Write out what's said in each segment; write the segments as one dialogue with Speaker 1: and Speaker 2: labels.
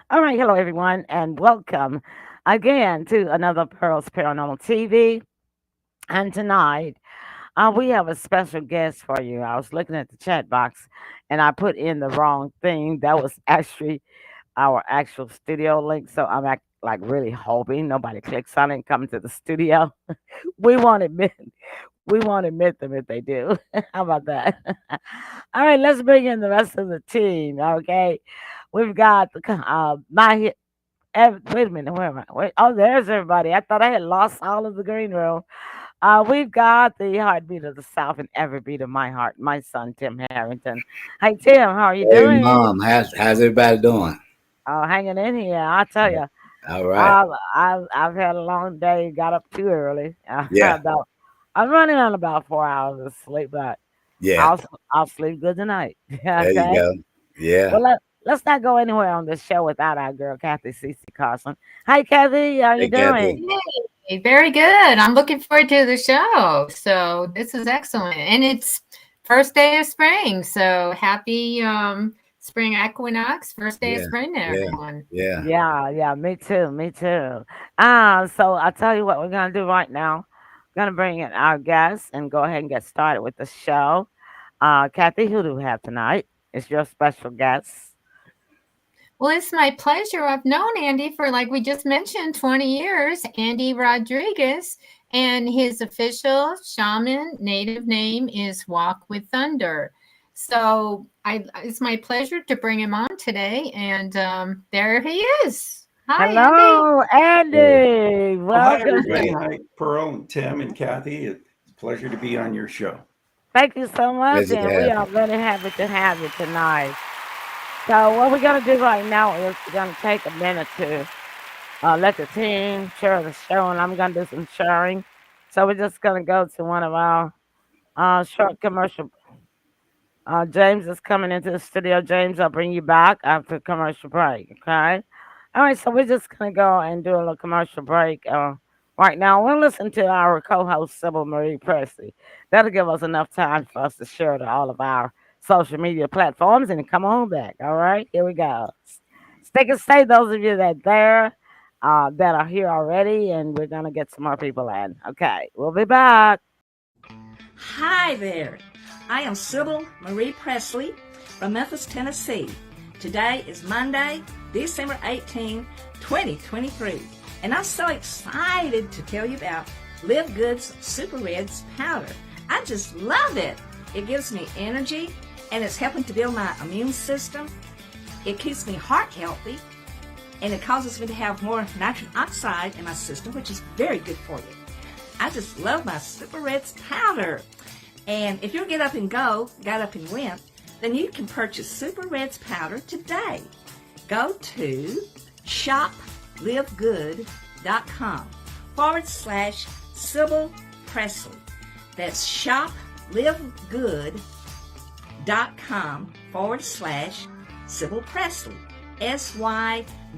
Speaker 1: All right, hello everyone, and welcome again to another Pearls Paranormal TV. And tonight, we have a special guest for you. I was looking at the chat box, and I put in the wrong thing. That was actually our actual studio link. So like really hoping nobody clicks on it and come to the studio. We won't admit we won't admit them if they do. How about that? All right, let's bring in the rest of the team. Okay, we've got my wait a minute, where am I? Wait, oh, there's everybody. I thought I had lost all of the green room. We've got the heartbeat of the South and every beat of my heart, my son Tim Harrington. Hey Tim, how are you
Speaker 2: Hey,
Speaker 1: doing?
Speaker 2: Mom, how's everybody doing?
Speaker 1: Oh, hanging in here. I tell you,
Speaker 2: All right.
Speaker 1: I've had a long day. Got up too early.
Speaker 2: Yeah,
Speaker 1: About I'm running on about 4 hours of sleep, but
Speaker 2: yeah.
Speaker 1: I'll I'll sleep good tonight.
Speaker 2: There you
Speaker 1: Okay.
Speaker 2: go. Yeah.
Speaker 1: Well, let's not go anywhere on this show without our girl Kathy Cece Carson. Hi, Kathy. How you
Speaker 2: Hey,
Speaker 1: doing?
Speaker 2: Kathy.
Speaker 3: Hey, very good. I'm looking forward to the show. So this is excellent. And it's first day of spring. So happy spring equinox, first day of
Speaker 2: Yeah,
Speaker 3: spring to
Speaker 2: yeah,
Speaker 3: everyone.
Speaker 2: yeah.
Speaker 1: Yeah, yeah, me too, me too. So I'll tell you what we're gonna do right now. We're gonna bring in our guests and go ahead and get started with the show. Kathy, who do we have tonight? It's your special guest.
Speaker 3: Well, it's my pleasure. I've known Andy for, like we just mentioned, 20 years, Andy Rodriguez, and his official shaman native name is Walk with Thunder. So it's my pleasure to bring him on today. And there he is. Hi, Andy.
Speaker 1: Hello,
Speaker 2: Hey,
Speaker 1: Andy.
Speaker 4: Well, hi,
Speaker 1: Welcome.
Speaker 4: everybody. Hi, Pearl and Tim and Kathy. It's a pleasure to be on your show.
Speaker 1: Thank you so much,
Speaker 2: pleasure to
Speaker 1: and we
Speaker 2: have
Speaker 1: are
Speaker 2: you.
Speaker 1: really happy to have you tonight. So what we're gonna do right now is we're gonna take a minute to let the team share the show, and I'm gonna do some sharing. So we're just gonna go to one of our short commercial. James is coming into the studio. James, I'll bring you back after commercial break. Okay. All right. So we're just gonna go and do a little commercial break. Right now, we'll listen to our co-host Sybil Marie Presley. That'll give us enough time for us to share to all of our social media platforms and come on back. All right. Here we go. Stick and stay, those of you that are here already, and we're gonna get some more people in. Okay. We'll be back.
Speaker 5: Hi there. I am Sybil Marie Presley from Memphis, Tennessee. Today is Monday, December 18, 2023, and I'm so excited to tell you about Live Good's Super Reds powder. I just love it. It gives me energy, and it's helping to build my immune system. It keeps me heart healthy, and it causes me to have more nitric oxide in my system, which is very good for you. I just love my Super Reds powder. And if you'll get up and go, got up and went, then you can purchase Super Reds powder today. Go to shoplivegood.com/Sybil Presley. That's shoplivegood.com/Sybil Presley. SYBILPRESLEY.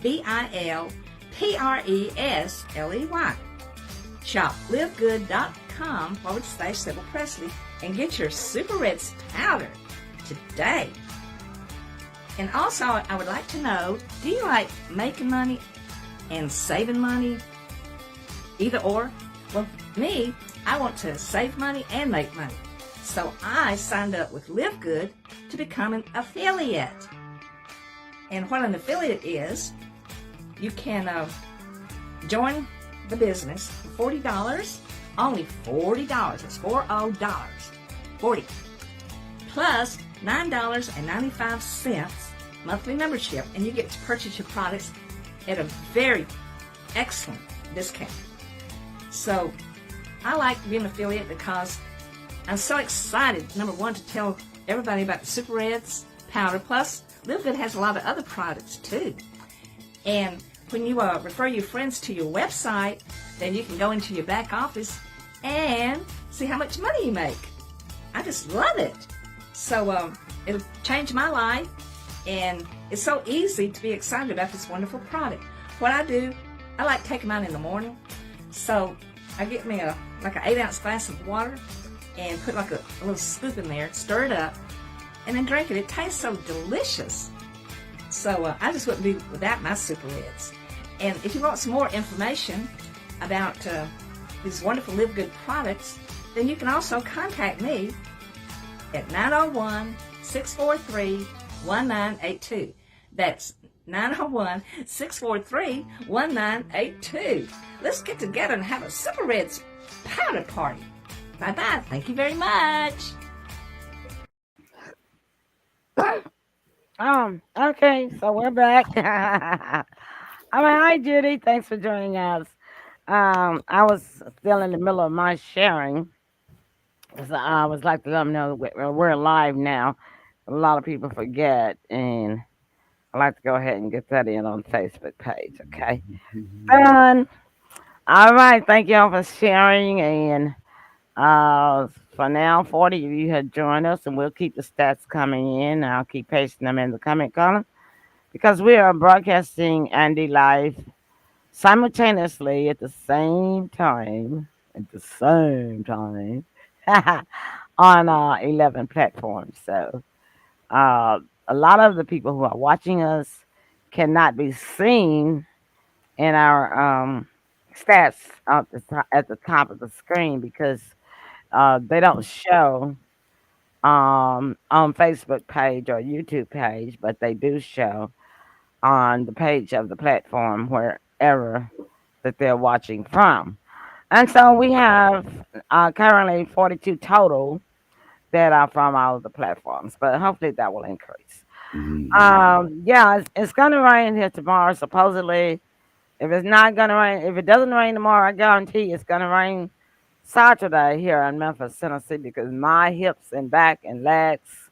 Speaker 5: shoplivegood.com/Sybil Presley and get your Super Reds powder today. And also, I would like to know, do you like making money and saving money? Either or? Well, me, I want to save money and make money. So I signed up with Live Good to become an affiliate. And what an affiliate is, you can join the business for $40, only $40. It's $40. 40 plus $9.95 monthly membership, and you get to purchase your products at a very excellent discount. So I like being an affiliate because I'm so excited, number one, to tell everybody about the Super Reds powder. Plus, Live Good has a lot of other products too. And when you refer your friends to your website, then you can go into your back office and see how much money you make. I just love it. So it'll change my life, and it's so easy to be excited about this wonderful product. What I do, I like taking mine in the morning. So I get me an 8-ounce glass of water and put like a little scoop in there, stir it up, and then drink it. It tastes so delicious. So I just wouldn't be without my Super Reds. And if you want some more information about these wonderful Live Good products, then you can also contact me at 901-643-1982. That's 901-643-1982. Let's get together and have a Super Reds powder party. Bye-bye. Thank you very much.
Speaker 1: Okay, so we're back. Hi Judy, thanks for joining us. I was still in the middle of my sharing. 'Cause I was like to let them know we're live now. A lot of people forget, and I like to go ahead and get that in on Facebook page. Okay, done. All right, thank y'all for sharing, and for now, 40 of you have joined us, and we'll keep the stats coming in. I'll keep pasting them in the comment column because we are broadcasting Andy live simultaneously at the same time. At the same time. On 11 platforms. So uh, a lot of the people who are watching us cannot be seen in our stats at the top of the screen because they don't show on Facebook page or YouTube page, but they do show on the page of the platform wherever that they're watching from. And so we have currently 42 total that are from all of the platforms, but hopefully that will increase. Yeah, it's gonna rain here tomorrow, supposedly. If it's not gonna rain, if it doesn't rain tomorrow, I guarantee it's gonna rain Saturday here in Memphis, Tennessee, because my hips and back and legs,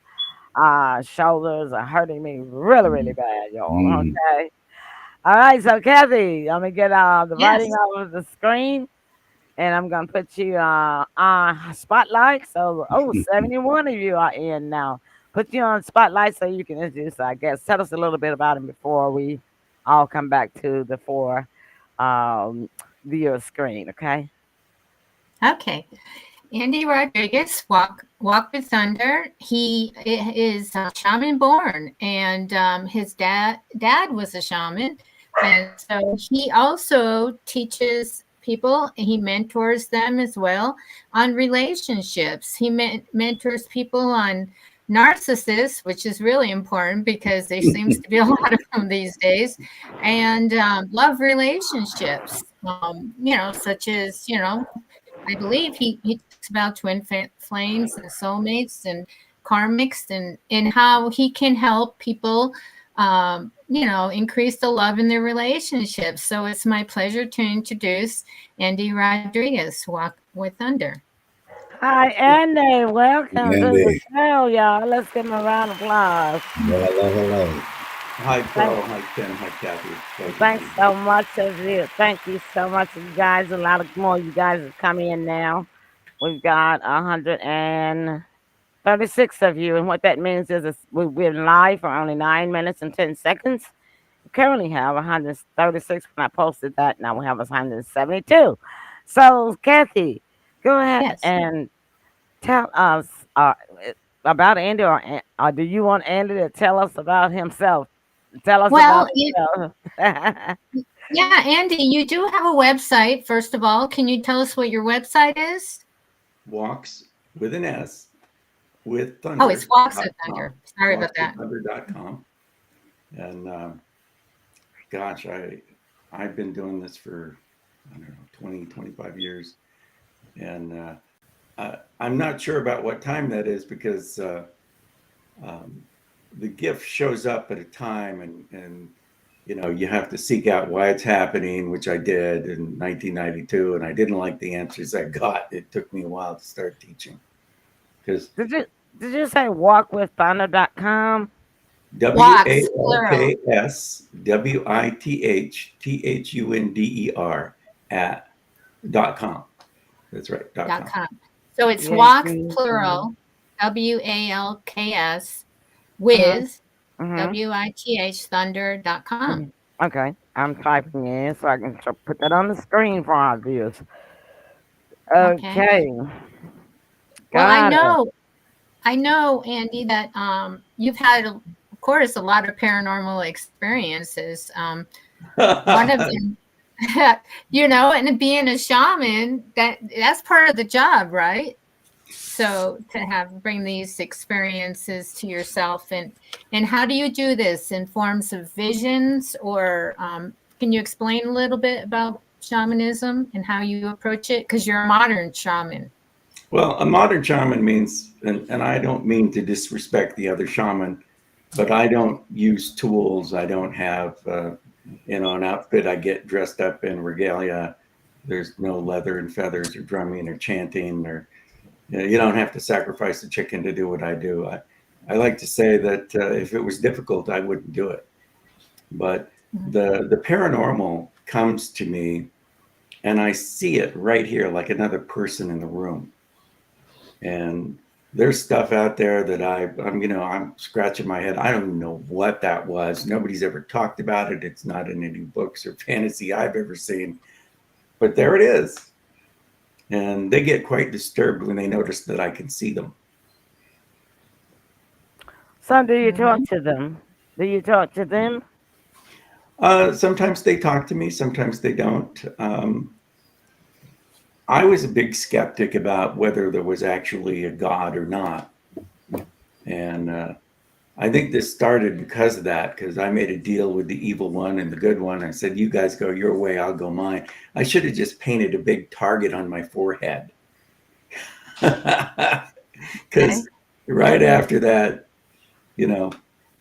Speaker 1: shoulders are hurting me really, really bad, y'all.
Speaker 2: Mm.
Speaker 1: Okay. All right, so Kathy, I'm gonna get the writing
Speaker 3: Yes.
Speaker 1: off of the screen and I'm gonna put you on spotlight. So, 71 of you are in now. Put you on spotlight so you can introduce, I guess. Tell us a little bit about him before we all come back to the four um, viewer screen. Okay.
Speaker 3: Okay. Andy Rodriguez, Walk with Thunder. He is shaman born, and his dad was a shaman, and so he also teaches people. He mentors them as well on relationships. He mentors people on narcissists, which is really important because there seems to be a lot of them these days, and love relationships. Such as I believe he talks about twin flames and soulmates and karmics and how he can help people, increase the love in their relationships. So it's my pleasure to introduce Andy Rodriguez, Walk with Thunder.
Speaker 1: Hi, Andy. Welcome to the
Speaker 2: Andy.
Speaker 1: show, y'all. Let's give him a round of applause.
Speaker 2: Hello, hello.
Speaker 4: Hi,
Speaker 1: Thank,
Speaker 4: Pearl. Hi, Ken. Hi, Kathy. Pleasure to
Speaker 1: thanks
Speaker 4: be
Speaker 1: so
Speaker 4: here.
Speaker 1: much of you. Thank you so much of you guys. A lot of more you guys have come in now. We've got 136 of you, and what that means is we're live for only 9 minutes and 10 seconds. We currently have 136 when I posted that. Now we have 172. So, Kathy, go ahead
Speaker 3: Yes.
Speaker 1: and tell us about Andy, or do you want Andy to tell us about himself? Tell us about
Speaker 3: Well,
Speaker 1: himself.
Speaker 3: yeah, Andy, you do have a website. First of all, can you tell us what your website is?
Speaker 4: Walks with an S with
Speaker 3: Oh, it's Walks with
Speaker 4: thunder.com.
Speaker 3: Thunder. Sorry about that.
Speaker 4: Walkswiththunder.com. And gosh, I've been doing this for, I don't know, 20, 25 years. And I'm not sure about what time that is because um, the gift shows up at a time and you have to seek out why it's happening, which I did in 1992, and I didn't like the answers I got. It took me a while to start teaching because
Speaker 1: did you did you say walkwiththunder.com?
Speaker 3: Walks, plural.
Speaker 4: WalksWiththunder at .com. That's right, .com.
Speaker 3: .com. So it's walks,
Speaker 1: T-H-U-N-D.
Speaker 3: plural, WALKS,
Speaker 1: Mhm.
Speaker 3: with,
Speaker 1: Mhm.
Speaker 3: WITH, thunder.com.
Speaker 1: Mhm. Okay, I'm typing in so I can put that on the screen for our viewers.
Speaker 3: Okay.
Speaker 1: Okay,
Speaker 3: Well,
Speaker 1: got it.
Speaker 3: I know, Andy, that you've had course, a lot of paranormal experiences. One of them, and being a shaman, that's part of the job, right? So to bring these experiences to yourself, and how do you do this in forms of visions, or can you explain a little bit about shamanism and how you approach it? Because you're a modern shaman.
Speaker 4: Well, a modern shaman means, and I don't mean to disrespect the other shaman, but I don't use tools. I don't have, an outfit. I get dressed up in regalia. There's no leather and feathers or drumming or chanting, or you don't have to sacrifice a chicken to do what I do. I like to say that if it was difficult, I wouldn't do it. But the paranormal comes to me, and I see it right here, like another person in the room. And there's stuff out there that I'm scratching my head. I don't even know what that was. Nobody's ever talked about it. It's not in any books or fantasy I've ever seen. But there it is. And they get quite disturbed when they notice that I can see them.
Speaker 1: So, do you talk to them? Do you talk to them?
Speaker 4: Sometimes they talk to me, sometimes they don't. I was a big skeptic about whether there was actually a God or not. And I think this started because of that, because I made a deal with the evil one and the good one. I said, you guys go your way, I'll go mine. I should have just painted a big target on my forehead. Because right after that, the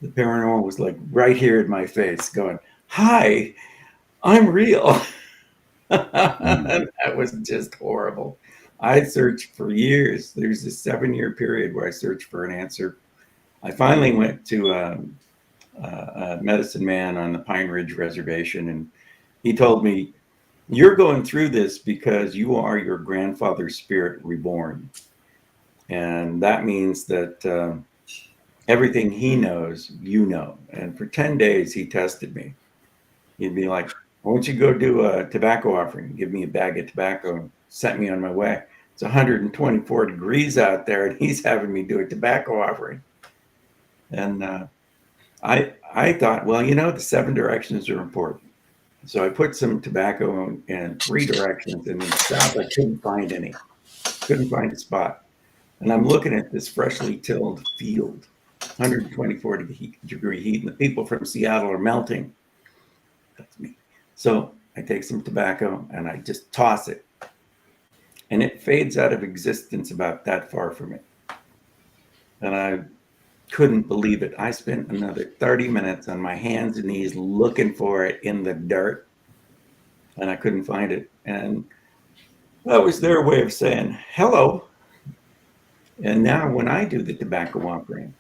Speaker 4: paranormal was like right here in my face going, hi, I'm real. And that was just horrible. I searched for years. There's a 7-year period where I searched for an answer. I finally went to a medicine man on the Pine Ridge Reservation, and he told me, you're going through this because you are your grandfather's spirit reborn. And that means that everything he knows, you know. And for 10 days, he tested me. He'd be like, why don't you go do a tobacco offering? Give me a bag of tobacco and set me on my way. It's 124 degrees out there, and he's having me do a tobacco offering. And I thought, well, the 7 directions are important. So I put some tobacco in 3 directions, and in the south, I couldn't find any. Couldn't find a spot. And I'm looking at this freshly tilled field, 124 degree heat, and the people from Seattle are melting. That's me. So I take some tobacco and I just toss it. And it fades out of existence about that far from it. And I couldn't believe it. I spent another 30 minutes on my hands and knees looking for it in the dirt. And I couldn't find it. And that was their way of saying, hello. And now when I do the tobacco offering,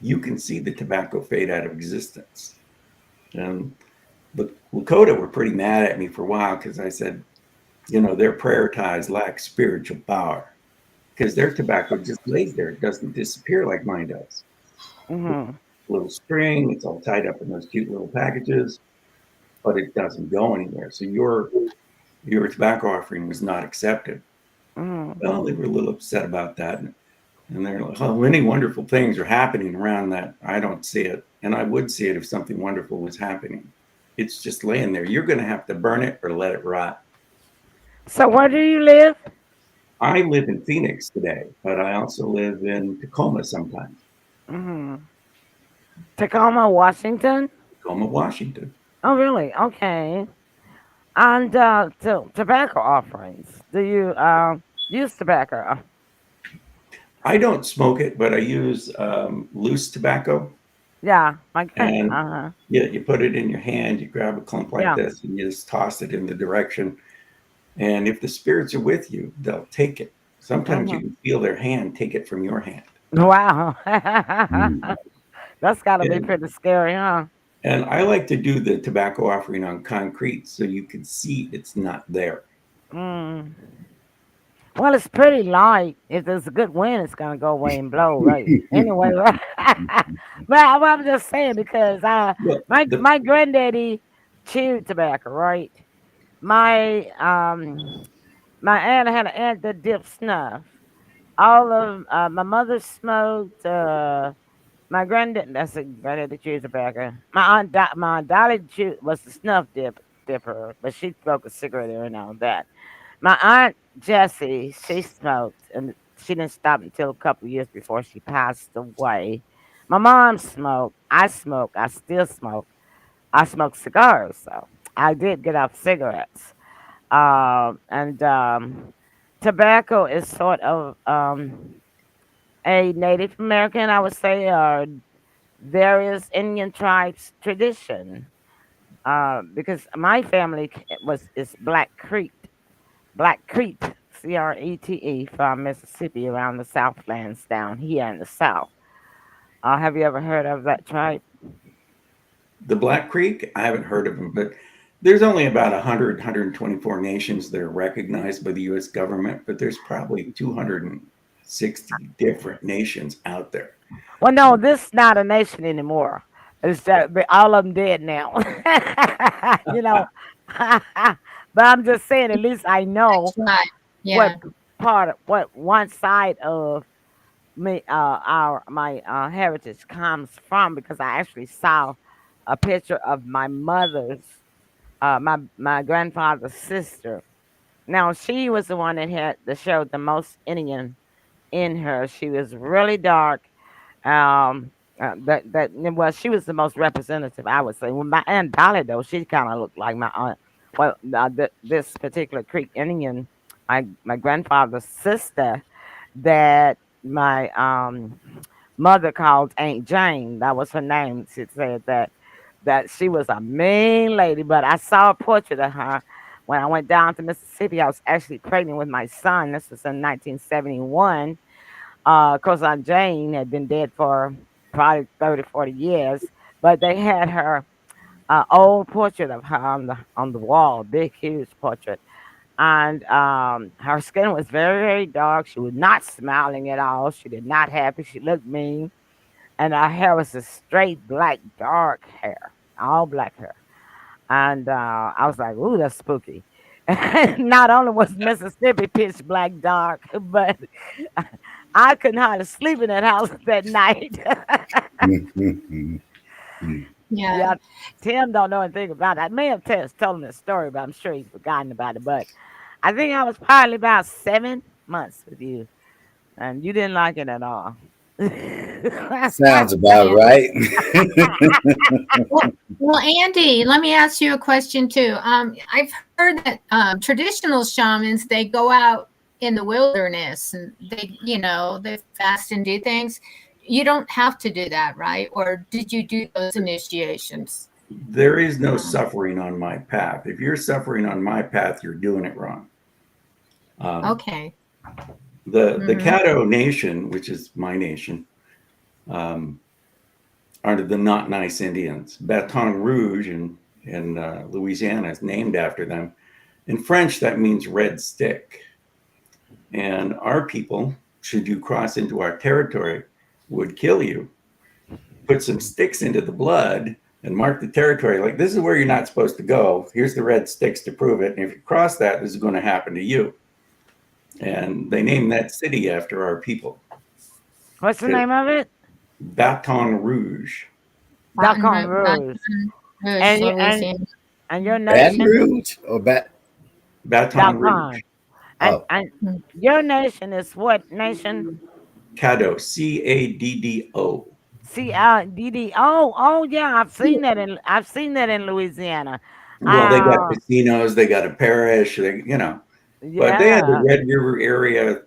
Speaker 4: you can see the tobacco fade out of existence. And the Lakota were pretty mad at me for a while because I said, their prayer ties lack spiritual power because their tobacco just lays there. It doesn't disappear like mine does.
Speaker 1: Mm-hmm.
Speaker 4: Little string, it's all tied up in those cute little packages, but it doesn't go anywhere. So your tobacco offering was not accepted.
Speaker 1: Mm-hmm.
Speaker 4: Well, they were a little upset about that. And they're like, oh, many wonderful things are happening around that. I don't see it. And I would see it if something wonderful was happening. It's just laying there. You're going to have to burn it or let it rot.
Speaker 1: So, where do you live?
Speaker 4: I live in Phoenix today, but I also live in Tacoma sometimes.
Speaker 1: Mm-hmm. Tacoma, Washington.
Speaker 4: Tacoma, Washington.
Speaker 1: Oh, really? Okay. And tobacco offerings. Do you use tobacco?
Speaker 4: I don't smoke it, but I use loose tobacco.
Speaker 1: Yeah, my
Speaker 4: And
Speaker 1: uh-huh.
Speaker 4: you put it in your hand, you grab a clump like
Speaker 1: Yeah.
Speaker 4: this, and you just toss it in the direction. And if the spirits are with you, they'll take it. Sometimes you
Speaker 1: Mm-hmm.
Speaker 4: can feel their hand take it from your hand.
Speaker 1: Wow.
Speaker 2: Mm.
Speaker 1: That's got to be
Speaker 4: And,
Speaker 1: pretty scary, huh?
Speaker 4: and I like to do the tobacco offering on concrete so you can see it's not there.
Speaker 1: Mm. Well, it's pretty light. If there's a good wind, it's gonna go away and blow, right? Anyway, right? But I'm just saying because
Speaker 4: Well,
Speaker 1: my granddaddy chewed tobacco, right? My my aunt had an aunt that dipped snuff. All of my mother smoked. My granddad, that's a granddad that used tobacco. My aunt Dolly was the dipper, but she smoked a cigarette every now and then. My aunt Jessie, she smoked, and she didn't stop until a couple years before she passed away. My mom smoked. I smoke. I still smoke. I smoke cigars, so I did get off cigarettes. And tobacco is sort of a Native American, I would say, or various Indian tribes tradition. Because my family was is Black Creek, Crete, from Mississippi around the Southlands down here in the South. Have you ever heard of that tribe?
Speaker 4: The Black Creek, I haven't heard of them, but there's only about 100, 124 nations that are recognized by the U.S. government, but there's probably 260 different nations out there.
Speaker 1: Well, no, this is not a nation anymore. It's that all of them dead now. you know, but I'm just saying. At least I know
Speaker 3: That's right.
Speaker 1: what
Speaker 3: Yeah.
Speaker 1: what one side of me our my heritage comes from because I actually saw a picture of my mother's my grandfather's sister. Now she was the one that had that showed the most Indian in her. She was really dark. Well, she was the most representative, I would say. Well, my aunt Dolly though, she kind of looked like my aunt. Well, this particular Creek Indian, my grandfather's sister, that my mother called Aunt Jane. That was her name. She said that she was a mean lady. But I saw a portrait of her when I went down to Mississippi. I was actually pregnant with my son. This was in 1971. Of course, Aunt Jane had been dead for probably 30, 40 years, but they had her old portrait of her on the wall, big, huge portrait. And her skin was very, very dark. She was not smiling at all. She did not happy. She looked mean. And her hair was a straight black, dark hair, all black hair. And I was like, ooh, that's spooky. Not only was Mississippi pitch black dark, but I couldn't hardly sleep in that house that night.
Speaker 3: Yeah.
Speaker 1: Yeah, Tim don't know anything about it. I may have told him the story, but I'm sure he's forgotten about it. But I think I was probably about 7 months with you, and you didn't like it at all.
Speaker 2: Sounds about
Speaker 3: Yeah.
Speaker 2: right.
Speaker 3: Well, Andy, let me ask you a question too. I've heard that traditional shamans they go out in the wilderness and they fast and do things. You don't have to do that, right? Or did you do those initiations?
Speaker 4: There is no suffering on my path. If you're suffering on my path, you're doing it wrong.
Speaker 3: Okay.
Speaker 4: The Caddo Nation, which is my nation, are the not nice Indians. Baton Rouge in Louisiana is named after them. In French, that means red stick. And our people, should you cross into our territory, would kill you, put some sticks into the blood, and mark the territory like this is where you're not supposed to go. Here's the red sticks to prove it. And if you cross that, this is going to happen to you. And they named that city after our people.
Speaker 1: What's the name of it?
Speaker 4: Baton Rouge.
Speaker 1: Baton Rouge. And, you- and,
Speaker 3: Louisiana.
Speaker 1: and your
Speaker 2: Baton
Speaker 1: nation?
Speaker 2: Rouge or
Speaker 4: Baton Rouge.
Speaker 1: Baton. And,
Speaker 2: Oh,
Speaker 1: and your nation is what nation?
Speaker 4: Caddo, Caddo.
Speaker 1: CRDD. Oh, yeah. I've seen that in Louisiana.
Speaker 4: Well, they got
Speaker 1: Uh,
Speaker 4: casinos, they got a parish, but they had the
Speaker 1: yeah.
Speaker 4: Red River area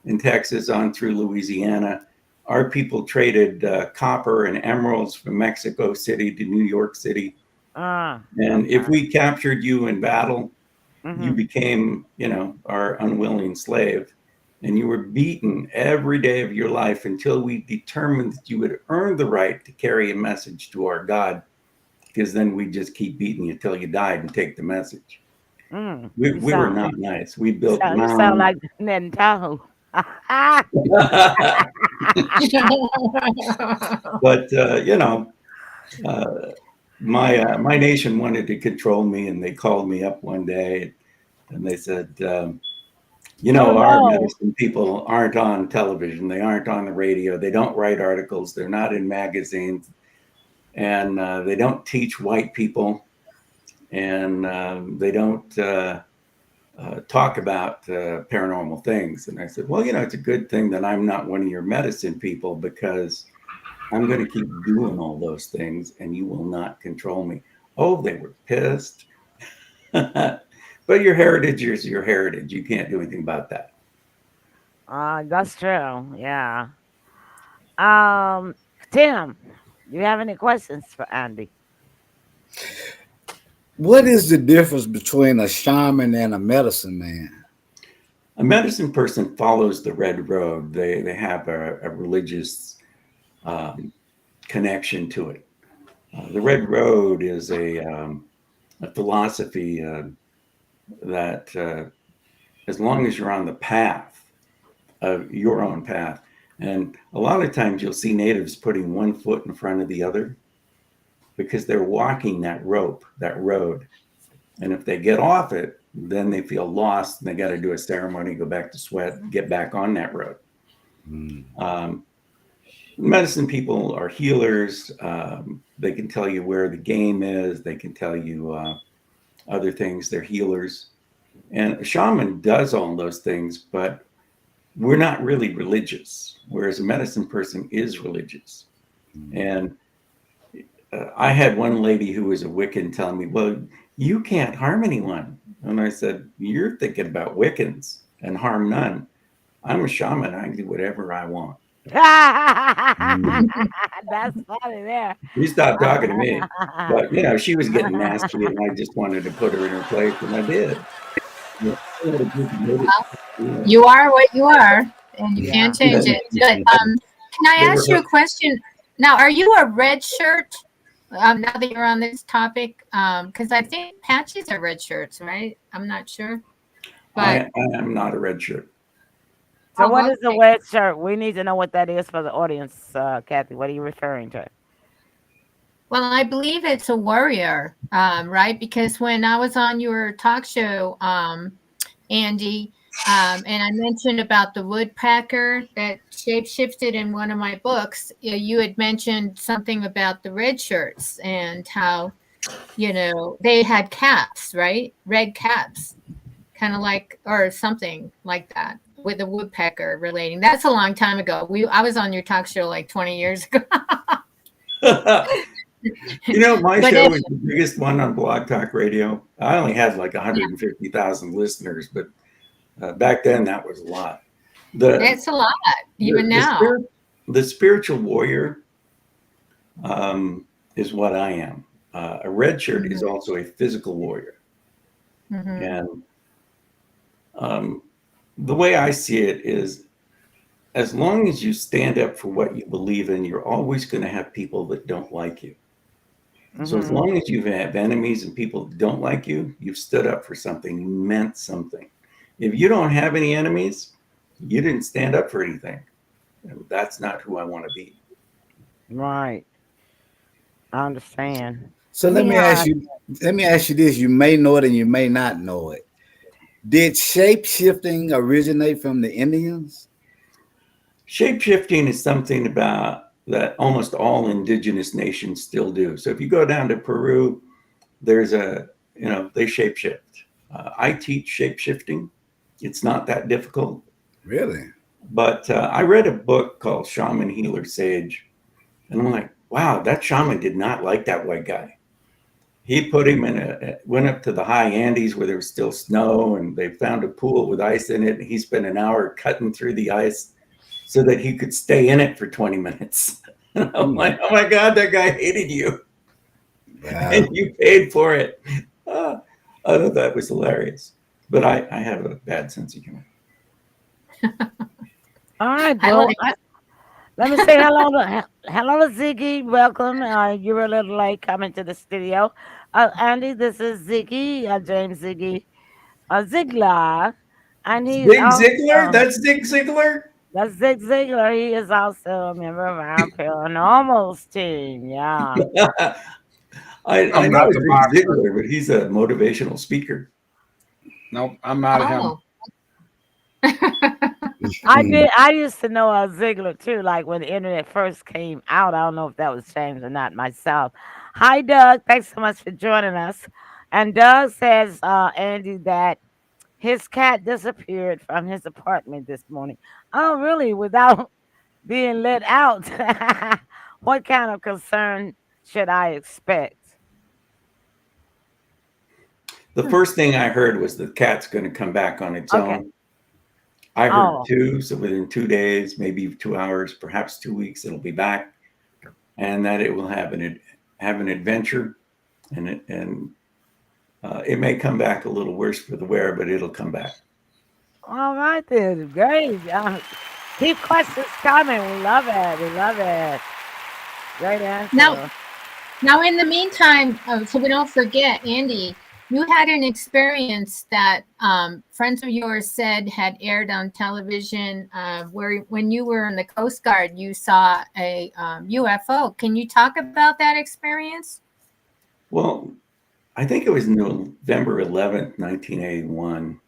Speaker 4: in Texas on through Louisiana. Our people traded copper and emeralds from Mexico City to New York City. And if
Speaker 1: Okay.
Speaker 4: we captured you in battle, you
Speaker 1: Hmm.
Speaker 4: became, our unwilling slave. And you were beaten every day of your life until we determined that you would earn the right to carry a message to our God, because then we'd just keep beating you till you died and take the message. We,
Speaker 1: You
Speaker 4: we were
Speaker 1: sound
Speaker 4: not nice. We built
Speaker 1: you sound
Speaker 4: mounds.
Speaker 1: like Ned and Tahoe.
Speaker 4: But my nation wanted to control me, and they called me up one day and they said, You
Speaker 1: Oh
Speaker 4: know, our
Speaker 1: no.
Speaker 4: medicine people aren't on television. They aren't on the radio. They don't write articles. They're not in magazines. And they don't teach white people. And they don't talk about paranormal things. And I said, well, you know, it's a good thing that I'm not one of your medicine people because I'm going to keep doing all those things and you will not control me. Oh, they were pissed. But your heritage is your heritage. You can't do anything about that.
Speaker 1: That's true. Yeah. Um, Tim, do you have any questions for Andy?
Speaker 2: What is the difference between a shaman and a medicine man?
Speaker 4: A medicine person follows the red road. They have a religious um, connection to it. The red road is a philosophy that as long as you're on the path of your own path, and a lot of times you'll see natives putting one foot in front of the other because they're walking that rope, that road. And if they get off it, then they feel lost and they got to do a ceremony, go back to sweat, get back on that road. Um, medicine people are healers. They can tell you where the game is. They can tell you other things. They're healers. And a shaman does all those things, but we're not really religious, whereas a medicine person is religious. And I had one lady who was a Wiccan telling me, well, you can't harm anyone. And I said, you're thinking about Wiccans and harm none. I'm a shaman. I can do whatever I want.
Speaker 1: That's funny there.
Speaker 4: You stopped talking to me. But, you know, she was getting nasty and I just wanted to put her in her place. And I did.
Speaker 3: You are what you are, and you
Speaker 1: Yeah.
Speaker 3: can't change it. But can I ask you a question? Now, are you a red shirt? Now that you're on this topic, because I think patches are red shirts, right? I'm not sure.
Speaker 4: I
Speaker 3: But
Speaker 4: am not a red shirt.
Speaker 1: So
Speaker 3: oh,
Speaker 1: what is a
Speaker 3: okay.
Speaker 1: red shirt? We need to know what that is for the audience, Kathy. What are you referring to?
Speaker 3: Well, I believe it's a warrior, right? Because when I was on your talk show, Andy, and I mentioned about the woodpecker that shapeshifted in one of my books, you had mentioned something about the red shirts and how, they had caps, right? Red caps, kind of like, or something like that with the woodpecker relating. That's a long time ago. I was on your talk show like 20 years ago.
Speaker 4: You know, my
Speaker 3: But
Speaker 4: show was the biggest one on Blog Talk Radio. I only had like 150,000 listeners, but back then that was a lot. The
Speaker 3: it's a lot, even
Speaker 4: the,
Speaker 3: now.
Speaker 4: the spiritual warrior is what I am. A red shirt is also a physical warrior. And the way I see it is, as long as you stand up for what you believe in, you're always going to have people that don't like you. So as long as you have enemies and people that don't like you, you've stood up for something, you meant something. If you don't have any enemies, you didn't stand up for anything. And that's not who I want to be.
Speaker 1: Right. I understand.
Speaker 2: So let me ask you. Let me ask you this: you may know it and you may not know it. Did shape shifting originate from the Indians?
Speaker 4: Shape-shifting is something about that almost all indigenous nations still do. So if you go down to Peru, there's they shape-shift. I teach shape-shifting. It's not that difficult.
Speaker 2: Really?
Speaker 4: But I read a book called Shaman Healer Sage. And I'm like, wow, that shaman did not like that white guy. He put him went up to the high Andes where there was still snow and they found a pool with ice in it. And he spent an hour cutting through the ice so that he could stay in it for 20 minutes. And I'm like, oh my God, that guy hated you. Wow. And you paid for it. I thought that was hilarious. But I have a bad sense of humor.
Speaker 1: All right. Well, let me say hello to Ziggy. Welcome. You were a little late coming to the studio. Andy, this is Ziggy, James Ziggy Ziegler. And he's
Speaker 4: Zig Ziglar? That's Zig Ziglar?
Speaker 1: That's Zig Ziglar. He is also a member of our Paranormals team. Yeah.
Speaker 4: I know Zig Ziglar, but he's a motivational speaker.
Speaker 6: Nope, I'm not him.
Speaker 1: I did. I used to know Ziegler too. Like when the internet first came out, I don't know if that was changed or not myself. Hi, Doug. Thanks so much for joining us. And Doug says, Andy, that his cat disappeared from his apartment this morning. Oh, really? Without being let out? What kind of concern should I expect?
Speaker 4: The first thing I heard was the cat's going to come back on its
Speaker 1: Okay.
Speaker 4: own. I heard
Speaker 1: Oh,
Speaker 4: two, so within 2 days, maybe 2 hours, perhaps 2 weeks, it'll be back, and that it will have an adventure, and it may come back a little worse for the wear, but it'll come back.
Speaker 1: all right then. Great. Keep questions coming. We love it. We love it. Great
Speaker 3: Now,
Speaker 1: answer.
Speaker 3: now in the meantime, so we don't forget, Andy, you had an experience that friends of yours said had aired on television where when you were in the Coast Guard, you saw a UFO. Can you talk about that experience?
Speaker 4: Well, I think it was November 11th, 1981,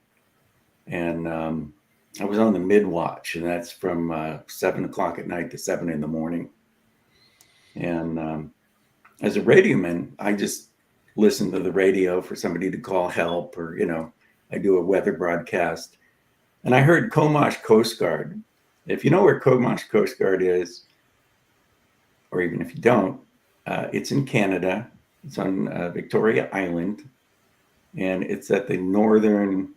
Speaker 4: and I was on the mid watch, and that's from 7 o'clock at night to 7 in the morning. And as a radioman, I just listen to the radio for somebody to call help, or I do a weather broadcast. And I heard Comosh Coast Guard. If you know where Comosh Coast Guard is, or even if you don't, it's in Canada. It's on Victoria Island, and it's at the northern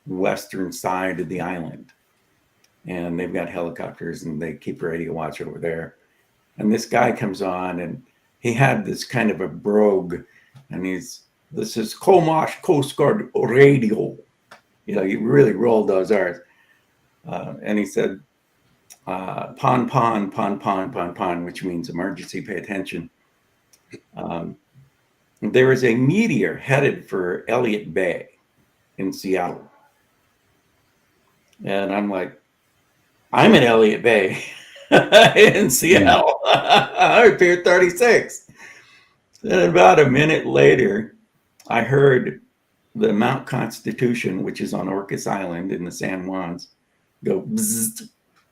Speaker 4: western side of the island. And they've got helicopters, and they keep radio watch over there. And this guy comes on, and he had this kind of a brogue, and this is Comosh Coast Guard radio. He really rolled those R's. And he said, pon, pon, pon, pon, pon, pon, which means emergency, pay attention. There is a meteor headed for Elliott Bay in Seattle. And I'm like, I'm in Elliott Bay in Seattle. I'm Pier 36. Then about a minute later, I heard the Mount Constitution, which is on Orcas Island in the San Juans, go bzzzt,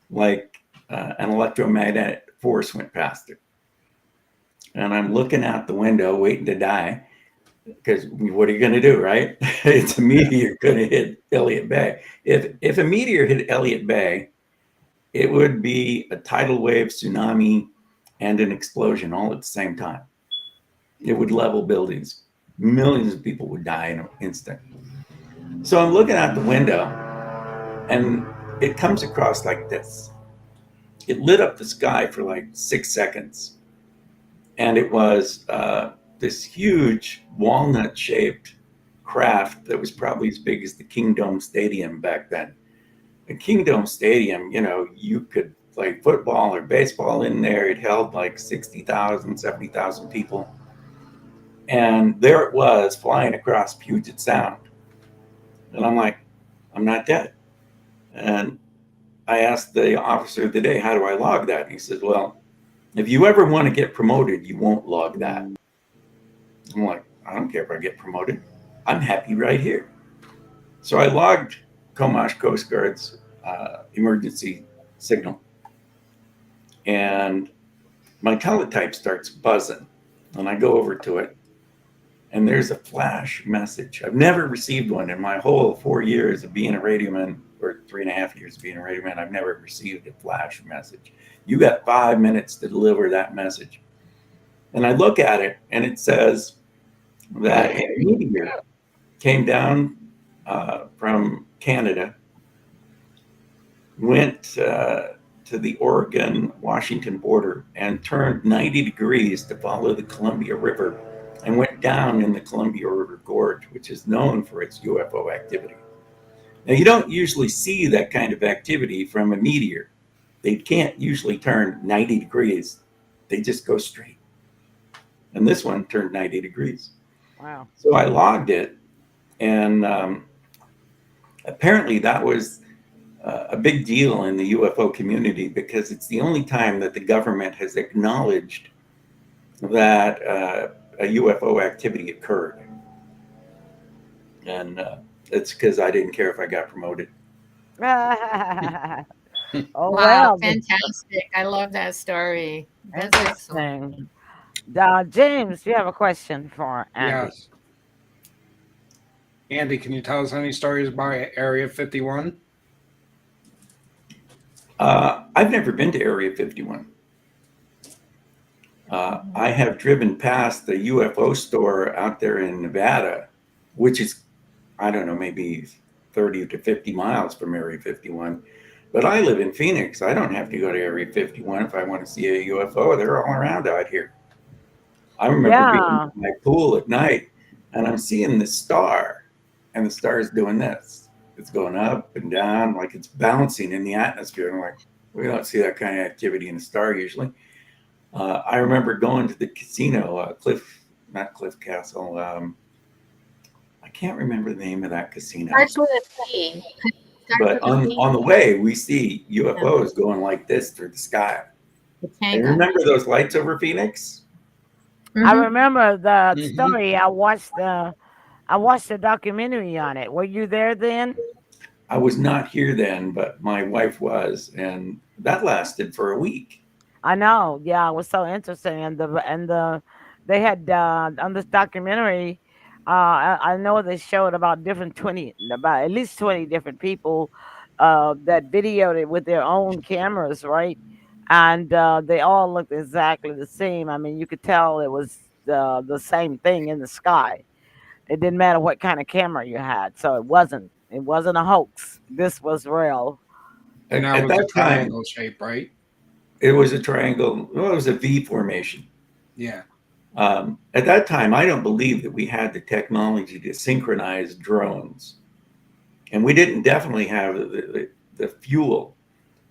Speaker 4: like an electromagnetic force went past it. And I'm looking out the window, waiting to die, because what are you going to do, right? It's a meteor going to hit Elliott Bay. If a meteor hit Elliott Bay, it would be a tidal wave, tsunami, and an explosion all at the same time. It would level buildings. Millions of people would die in an instant. So I'm looking out the window, and it comes across like this. It lit up the sky for like 6 seconds. And it was this huge walnut-shaped craft that was probably as big as the Kingdome Stadium back then. The Kingdome Stadium, you could play football or baseball in there. It held like 60,000, 70,000 people. And there it was flying across Puget Sound. And I'm like, I'm not dead. And I asked the officer of the day, how do I log that? And he says, well, if you ever want to get promoted, you won't log that. I'm like, I don't care if I get promoted. I'm happy right here. So I logged Comosh Coast Guard's emergency signal. And my teletype starts buzzing. And I go over to it. And there's a flash message. I've never received one in my whole 4 years of being a radioman, or 3.5 years of being a radioman. I've never received a flash message. You got 5 minutes to deliver that message. And I look at it, and it says that a meteor came down from Canada, went to the Oregon-Washington border, and turned 90 degrees to follow the Columbia River, and went down in the Columbia River Gorge, which is known for its UFO activity. Now, you don't usually see that kind of activity from a meteor. They can't usually turn 90 degrees. They just go straight. And this one turned 90 degrees.
Speaker 1: Wow.
Speaker 4: So I logged it, and apparently that was a big deal in the UFO community, because it's the only time that the government has acknowledged that a UFO activity occurred. And it's because I didn't care if I got promoted.
Speaker 1: Oh
Speaker 3: Wow,
Speaker 1: well,
Speaker 3: fantastic. I love that story. That's excellent.
Speaker 1: interesting. James, you have a question for Andy?
Speaker 6: Yes. Andy, can you tell us any stories about Area 51?
Speaker 4: I've never been to Area 51. I have driven past the UFO store out there in Nevada, which is, I don't know, maybe 30 to 50 miles from Area 51. But I live in Phoenix. I don't have to go to Area 51 if I want to see a UFO. They're all around out here. I remember being in
Speaker 1: Yeah,
Speaker 4: my pool at night and I'm seeing the star, and the star is doing this. It's going up and down like it's bouncing in the atmosphere. I'm like, we don't see that kind of activity in a star usually. I remember going to the casino, not Cliff Castle. I can't remember the name of that casino.
Speaker 3: Starts with a P. Starts
Speaker 4: But
Speaker 3: with a P.
Speaker 4: on the way, we see UFOs going like this through the sky. And
Speaker 3: Pachanga.
Speaker 4: remember those lights over Phoenix?
Speaker 1: I
Speaker 3: Mm-hmm.
Speaker 1: remember the
Speaker 6: Mm-hmm.
Speaker 1: story. I watched the documentary on it. Were you there then?
Speaker 4: I was not here then, but my wife was, and that lasted for a week.
Speaker 1: I know. Yeah, it was so interesting, they had on this documentary. I know they showed about at least 20 different people that videoed it with their own cameras, right? And they all looked exactly the same. I mean, you could tell it was the same thing in the sky. It didn't matter what kind of camera you had, so it wasn't a hoax. This was real.
Speaker 6: And that
Speaker 4: At
Speaker 6: was a
Speaker 4: that time,
Speaker 6: triangle shape, right?
Speaker 4: it was a triangle. Well, it was a V formation.
Speaker 6: Yeah.
Speaker 4: At that time, I don't believe that we had the technology to synchronize drones, and we didn't definitely have the fuel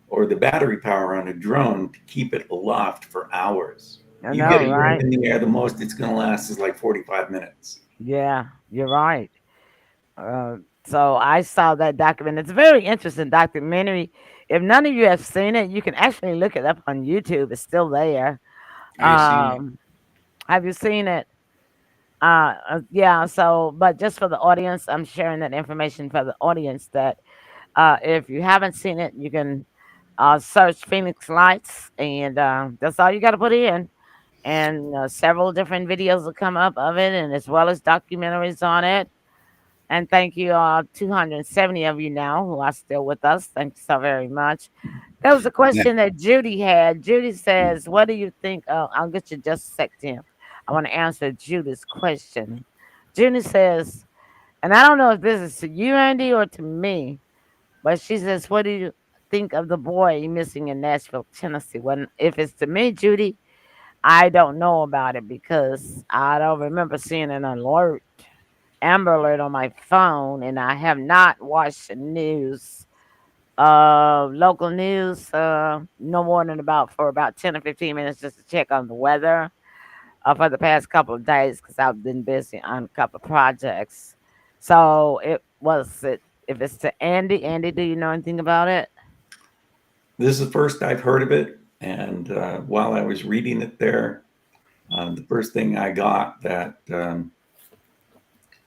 Speaker 4: or the battery power on a drone to keep it aloft for hours.
Speaker 1: I
Speaker 4: You get
Speaker 1: know,
Speaker 4: a drone
Speaker 1: right?
Speaker 4: in the air, the most it's going to last is like 45 minutes.
Speaker 1: Yeah, you're right. Uh, so I saw that document. It's a very interesting documentary. If none of you have seen it, you can actually look it up on YouTube. It's still there.
Speaker 6: I seen it.
Speaker 1: Um, have you seen it? Yeah. So, but just for the audience, I'm sharing that information for the audience that if you haven't seen it, you can search Phoenix Lights, and that's all you got to put in. And several different videos will come up of it, and as well as documentaries on it. And thank you, 270 of you now who are still with us. Thank you so very much. There was a
Speaker 2: Now,
Speaker 1: question that Judy had. Judy says, "What do you think?" I'll get you just a sec, Tim. I want to answer Judy's question. Judy says, and I don't know if this is to you, Andy, or to me, but she says, "What do you think of the boy missing in Nashville, Tennessee?" When if it's to me, Judy, I don't know about it because I don't remember seeing an alert, Amber Alert on my phone, and I have not watched the news, local news, no more than about 10 or 15 minutes just to check on the weather for the past couple of days because I've been busy on a couple of projects. So if it's to Andy, Andy, do you know anything about it?
Speaker 4: This is the first I've heard of it. And while I was reading it there, the first thing I got that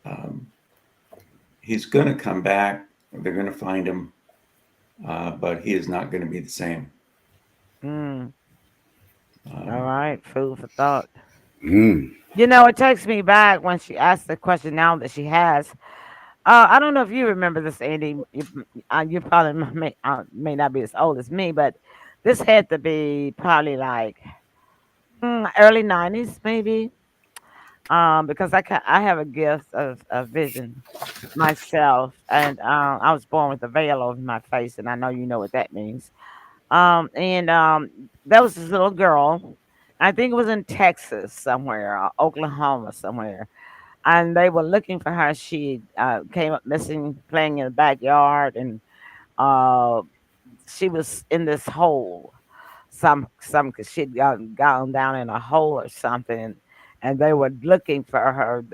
Speaker 4: um, he's going to come back. They're going to find him, but he is not going to be the same.
Speaker 1: Mm, all
Speaker 4: Um,
Speaker 1: right, food for thought.
Speaker 2: mm,
Speaker 1: It takes me back when she asked the question now that she has. I don't know if you remember this, Andy. You probably may not be as old as me, but this had to be probably like early '90s, maybe. Because I have a gift of vision myself, and I was born with a veil over my face, and I know you know what that means. And there was this little girl. I think it was in Texas somewhere, or Oklahoma somewhere, and they were looking for her. She came up missing, playing in the backyard, and uh, she was in this hole. Cause she'd gone down in a hole or something, and they were looking for her.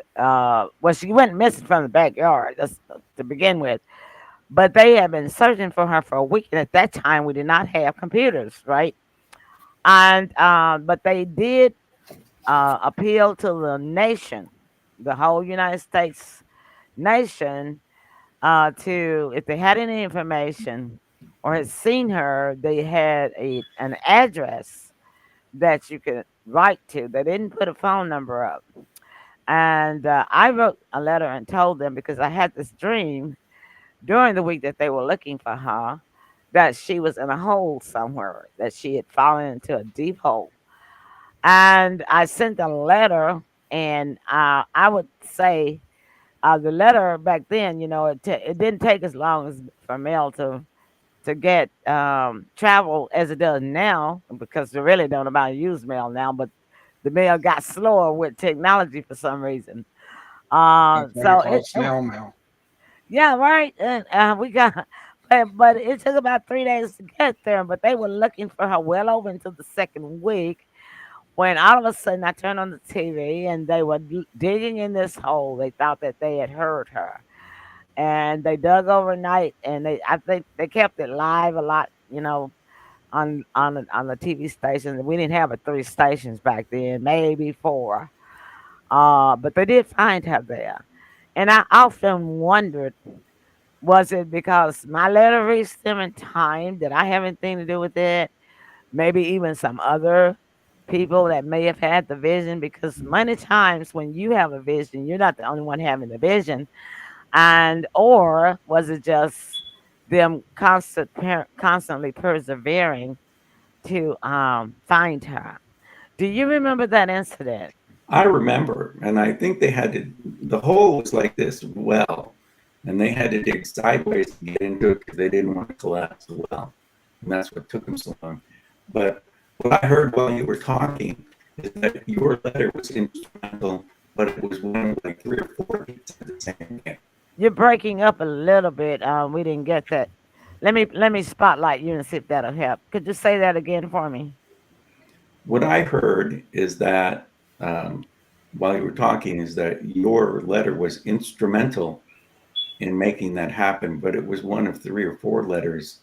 Speaker 1: Well, she went missing from the backyard. That's to begin with, but they had been searching for her for a week, and at that time we did not have computers, right? And but they did appeal to the nation, the whole United States nation, to if they had any information or had seen her, they had an address that you could write to. They didn't put a phone number up. And I wrote a letter and told them because I had this dream during the week that they were looking for her, that she was in a hole somewhere, that she had fallen into a deep hole. And I sent a letter, and I would say the letter back then, it didn't take as long as for mail to get travel as it does now, because they really don't know about to use mail now, but the mail got slower with technology for some reason.
Speaker 6: That's why they
Speaker 1: So
Speaker 6: call it snail mail.
Speaker 1: yeah, right. And we got, but it took about 3 days to get there. But they were looking for her well over into the second week when all of a sudden I turned on the TV and they were digging in this hole. They thought that they had heard her, and they dug overnight, and I think they kept it live a lot, on the TV stations. We didn't have 3 stations back then, maybe 4. But they did find her there, and I often wondered, was it because my letter reached them in time? Did I have anything to do with it? Maybe even some other people that may have had the vision, because many times when you have a vision, you're not the only one having the vision. And or was it just them constantly persevering to find her? Do you remember that incident?
Speaker 4: I remember, and I think they had to. The hole was like this well, and they had to dig sideways to get into it because they didn't want to collapse the well, and that's what took them so long. But what I heard while you were talking is that your letter was instrumental, but it was one of like 3 or 4 that said the same thing.
Speaker 1: You're breaking up a little bit. We didn't get that. Let me spotlight you and see if that'll help. Could you say that again for me?
Speaker 4: What I heard is that while you were talking, is that your letter was instrumental in making that happen, but it was one of 3 or 4 letters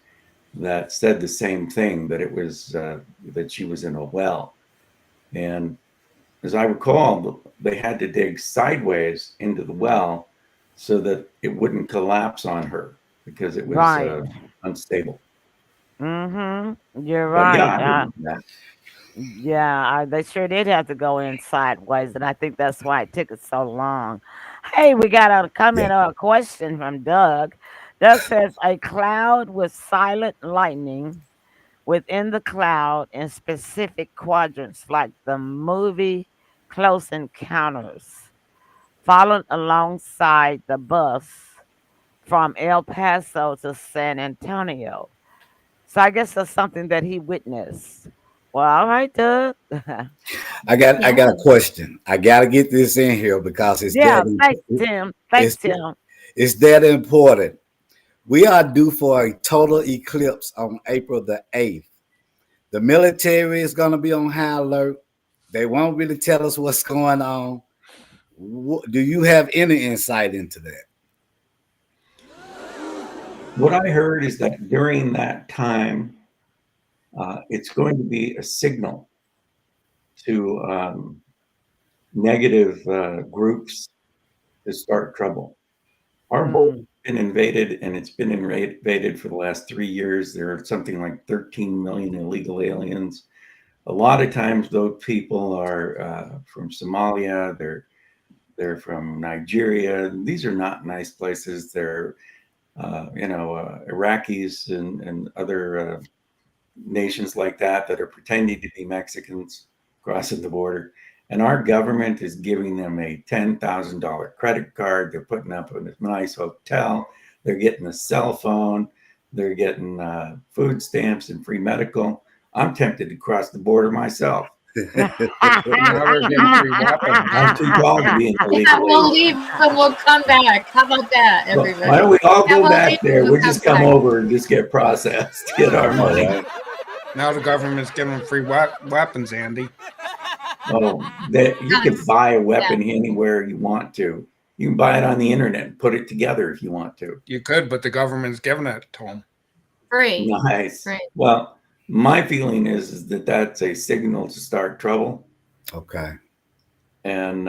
Speaker 4: that said the same thing, that it was that she was in a well. And as I recall, they had to dig sideways into the well so that it wouldn't collapse on her because it was
Speaker 1: Right.
Speaker 4: unstable.
Speaker 1: You're
Speaker 4: But yeah,
Speaker 1: right.
Speaker 4: I remember that.
Speaker 1: Yeah, they sure did have to go in sideways, and I think that's why it took it so long. Hey, we got a
Speaker 2: Yeah.
Speaker 1: comment or a question from Doug. Doug says a cloud with silent lightning within the cloud in specific quadrants, like the movie Close Encounters, followed alongside the bus from El Paso to San Antonio. So I guess that's something that he witnessed. Well, all right, Doug.
Speaker 2: I got a
Speaker 3: Yeah.
Speaker 2: question. I gotta get this in here because
Speaker 1: Yeah, thanks, Tim. Thanks,
Speaker 2: it's
Speaker 1: Tim.
Speaker 2: it's that important. We are due for a total eclipse on April the 8th. The military is gonna be on high alert. They won't really tell us what's going on. Do you have any insight into that?
Speaker 4: What I heard is that during that time, it's going to be a signal to negative groups to start trouble. Our border's
Speaker 1: Mm,
Speaker 4: been invaded, and it's been invaded for the last 3 years. There are something like 13 million illegal aliens. A lot of times, those people are from Somalia. They're from Nigeria. These are not nice places. They're Iraqis and other nations like that are pretending to be Mexicans crossing the border. And our government is giving them a $10,000 credit card. They're putting up in a nice hotel. They're getting a cell phone. They're getting food stamps and free medical. I'm tempted to cross the border myself.
Speaker 6: Now they're getting free
Speaker 4: I'm
Speaker 6: weapons.
Speaker 4: too tall to be an
Speaker 3: Yeah,
Speaker 4: illegal
Speaker 3: we'll
Speaker 4: alien.
Speaker 3: leave and we'll come back. How about that,
Speaker 4: Well, why
Speaker 3: everybody?
Speaker 4: don't we all
Speaker 3: Yeah,
Speaker 4: go
Speaker 3: we'll leave
Speaker 4: back there?
Speaker 3: and
Speaker 4: We'll
Speaker 3: we'll come
Speaker 4: just come
Speaker 3: back.
Speaker 4: over and just get processed, get our
Speaker 2: All
Speaker 4: money.
Speaker 2: right.
Speaker 6: Now the government's giving free weapons, Andy.
Speaker 4: Oh, that you can
Speaker 3: Yes.
Speaker 4: buy a
Speaker 3: Yeah.
Speaker 4: weapon anywhere you want to. You can buy it on the internet and put it together if you want to.
Speaker 6: You could, but the government's giving it to them.
Speaker 3: Free.
Speaker 4: Nice.
Speaker 3: Right.
Speaker 4: Well, my feeling is that that's a signal to start trouble,
Speaker 2: Okay.
Speaker 4: and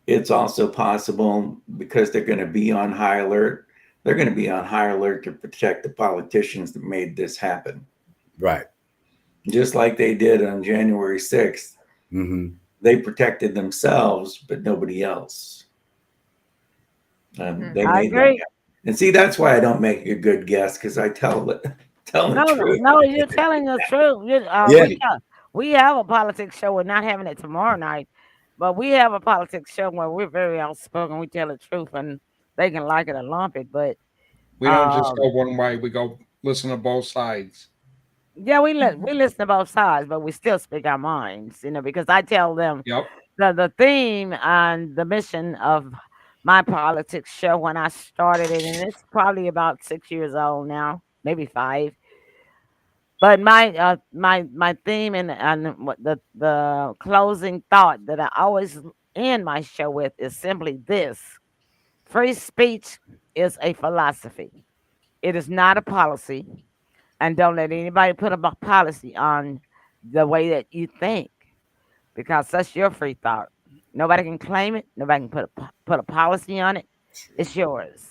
Speaker 4: it's also possible because they're going to be on high alert they're going to be on high alert to protect the politicians that made this happen.
Speaker 2: Right.
Speaker 4: Just like they did on January 6th.
Speaker 2: Mm-hmm.
Speaker 4: They protected themselves, but nobody else. They
Speaker 1: I
Speaker 4: made that
Speaker 1: agree.
Speaker 4: happen. And see, that's why I don't make a good guess, because I tell the truth.
Speaker 1: No, you're telling the truth.
Speaker 2: Yeah.
Speaker 1: We have a politics show. We're not having it tomorrow night, but we have a politics show where we're very outspoken. We tell the truth, and they can like it or lump it. But
Speaker 6: We don't just
Speaker 1: um,
Speaker 6: go one way. We go listen to both sides.
Speaker 1: yeah, we listen to both sides, but we still speak our minds. Because I tell them
Speaker 6: Yep.
Speaker 1: the theme and the mission of my politics show when I started it, and it's probably about 6 years old now, maybe 5. But my theme and what the closing thought that I always end my show with is simply this: free speech is a philosophy. It is not a policy, and don't let anybody put a policy on the way that you think, because that's your free thought. Nobody can claim it. Nobody can put a policy on it. It's yours.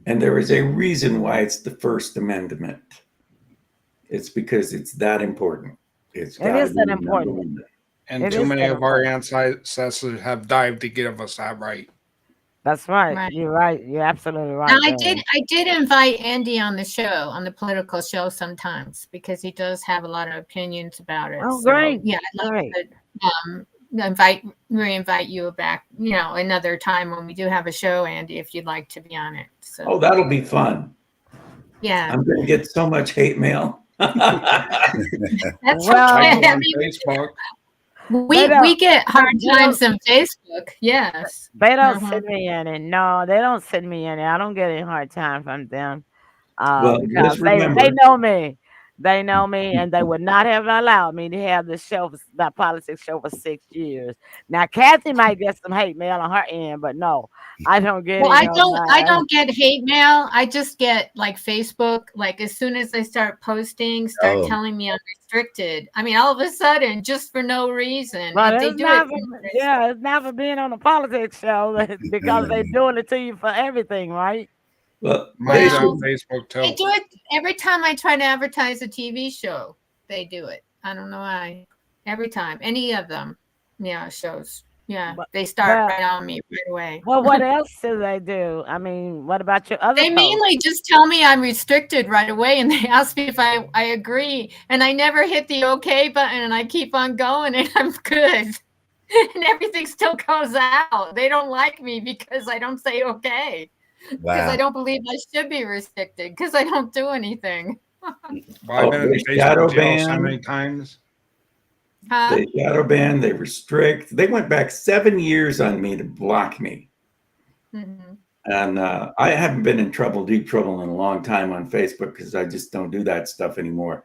Speaker 4: And there is a reason why it's the First Amendment. It's because it's that important. It's
Speaker 1: It
Speaker 4: got to
Speaker 1: is
Speaker 4: be
Speaker 1: that
Speaker 4: number
Speaker 1: important.
Speaker 4: one.
Speaker 6: And
Speaker 1: It
Speaker 6: too
Speaker 1: is
Speaker 6: many
Speaker 1: that
Speaker 6: of our
Speaker 1: important.
Speaker 6: ancestors have dived to give us that right.
Speaker 1: That's right.
Speaker 3: Right.
Speaker 1: You're right. You're absolutely
Speaker 3: Now,
Speaker 1: right.
Speaker 3: I did invite Andy on the show, on the political show sometimes, because he does have a lot of opinions about it.
Speaker 1: Oh,
Speaker 3: So
Speaker 1: great.
Speaker 3: yeah, I'd like
Speaker 1: Great.
Speaker 3: to reinvite you back, another time when we do have a show, Andy, if you'd like to be on it. So
Speaker 4: Oh, that'll be fun.
Speaker 3: yeah,
Speaker 4: I'm going to get so much hate mail.
Speaker 3: that's
Speaker 1: Well,
Speaker 6: I
Speaker 3: okay.
Speaker 6: go
Speaker 3: I
Speaker 6: on
Speaker 3: mean,
Speaker 6: Facebook.
Speaker 3: we get hard
Speaker 1: they don't
Speaker 3: times on Facebook. Yes.
Speaker 1: they don't
Speaker 3: Uh-huh.
Speaker 1: send me any. No, they don't send me any. I don't get any hard time from them.
Speaker 4: Well,
Speaker 1: Because
Speaker 4: just
Speaker 1: they
Speaker 4: remember,
Speaker 1: know me. They know me, and they would not have allowed me to have the show, that politics show, for 6 years. Now, Kathy might get some hate mail on her end, but no, I don't get
Speaker 3: Well,
Speaker 1: any on
Speaker 3: I
Speaker 1: mine.
Speaker 3: don't get hate mail. I just get like Facebook. Like as soon as I start posting, start
Speaker 2: Oh,
Speaker 3: telling me I'm restricted. I mean, all of a sudden, just for no reason,
Speaker 1: But
Speaker 3: and they
Speaker 1: it's
Speaker 3: do it.
Speaker 1: never, yeah, it's never been on a politics show because they're doing it to you for everything, right?
Speaker 4: well, they
Speaker 6: Mine's on
Speaker 3: Well,
Speaker 4: should.
Speaker 6: Facebook
Speaker 3: they
Speaker 6: too.
Speaker 3: do it every time I try to advertise a TV show. They do it. I don't know why. Every time, any of them, shows. Yeah,
Speaker 1: But,
Speaker 3: they start
Speaker 1: but
Speaker 3: right on me right away.
Speaker 1: well, what else do they do? I mean, what about your other
Speaker 3: They
Speaker 1: posts?
Speaker 3: mainly just tell me I'm restricted right away, and they ask me if I agree, and I never hit the okay button, and I keep on going, and I'm good, and everything still goes out. They don't like me because I don't say okay, because I
Speaker 2: wow.
Speaker 3: don't believe I should be restricted, because I don't do anything.
Speaker 6: Well, I've
Speaker 4: Oh,
Speaker 6: been in
Speaker 4: they
Speaker 6: Facebook
Speaker 4: shadow
Speaker 6: jail so
Speaker 4: ban.
Speaker 6: many times.
Speaker 3: Huh?
Speaker 4: They shadow ban. They restrict. They went back 7 years on me to block me.
Speaker 3: Mhm.
Speaker 4: And I haven't been in deep trouble in a long time on Facebook because I just don't do that stuff anymore.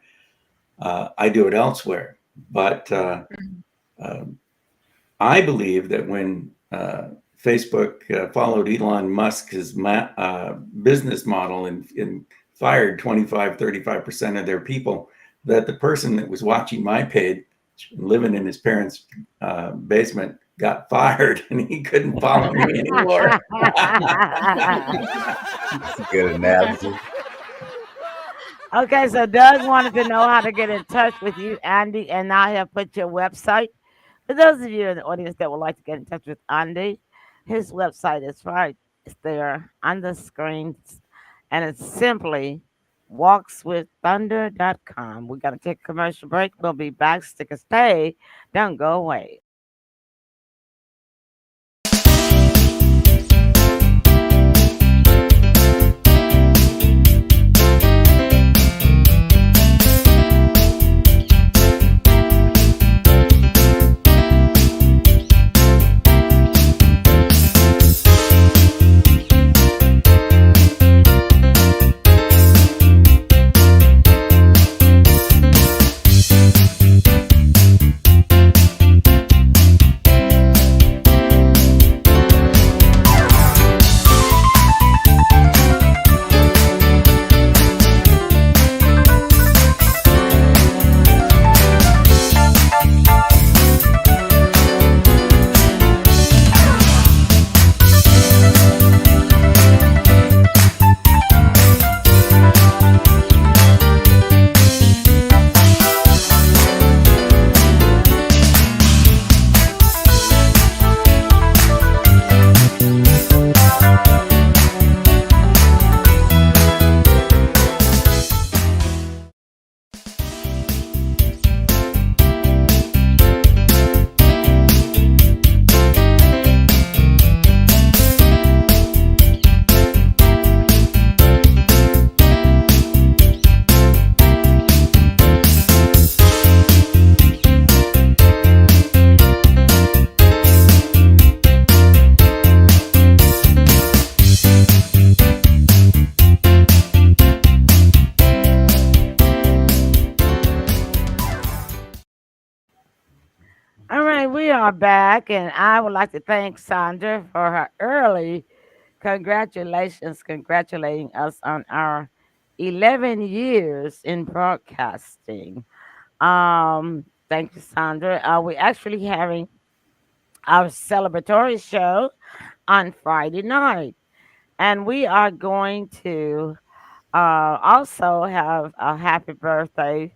Speaker 4: I do it elsewhere. But I believe that when Facebook followed Elon Musk's business model and fired 25, 35% of their people, that the person that was watching my page, living in his parents' basement, got fired and he couldn't follow me anymore.
Speaker 2: That's a good analogy.
Speaker 1: Okay, so Doug wanted to know how to get in touch with you, Andy, and I have put your website. For those of you in the audience that would like to get in touch with Andy, his website is right. It's there on the screen, and it's simply walkswiththunder.com. We're going to take a commercial break. We'll be back. Stick and stay. Don't go away. All right, we are back, and I would like to thank Sandra for her early congratulations, congratulating us on our 11 years in broadcasting. Thank you, Sandra. We're actually having our celebratory show on Friday night, and we are going to also have a happy birthday,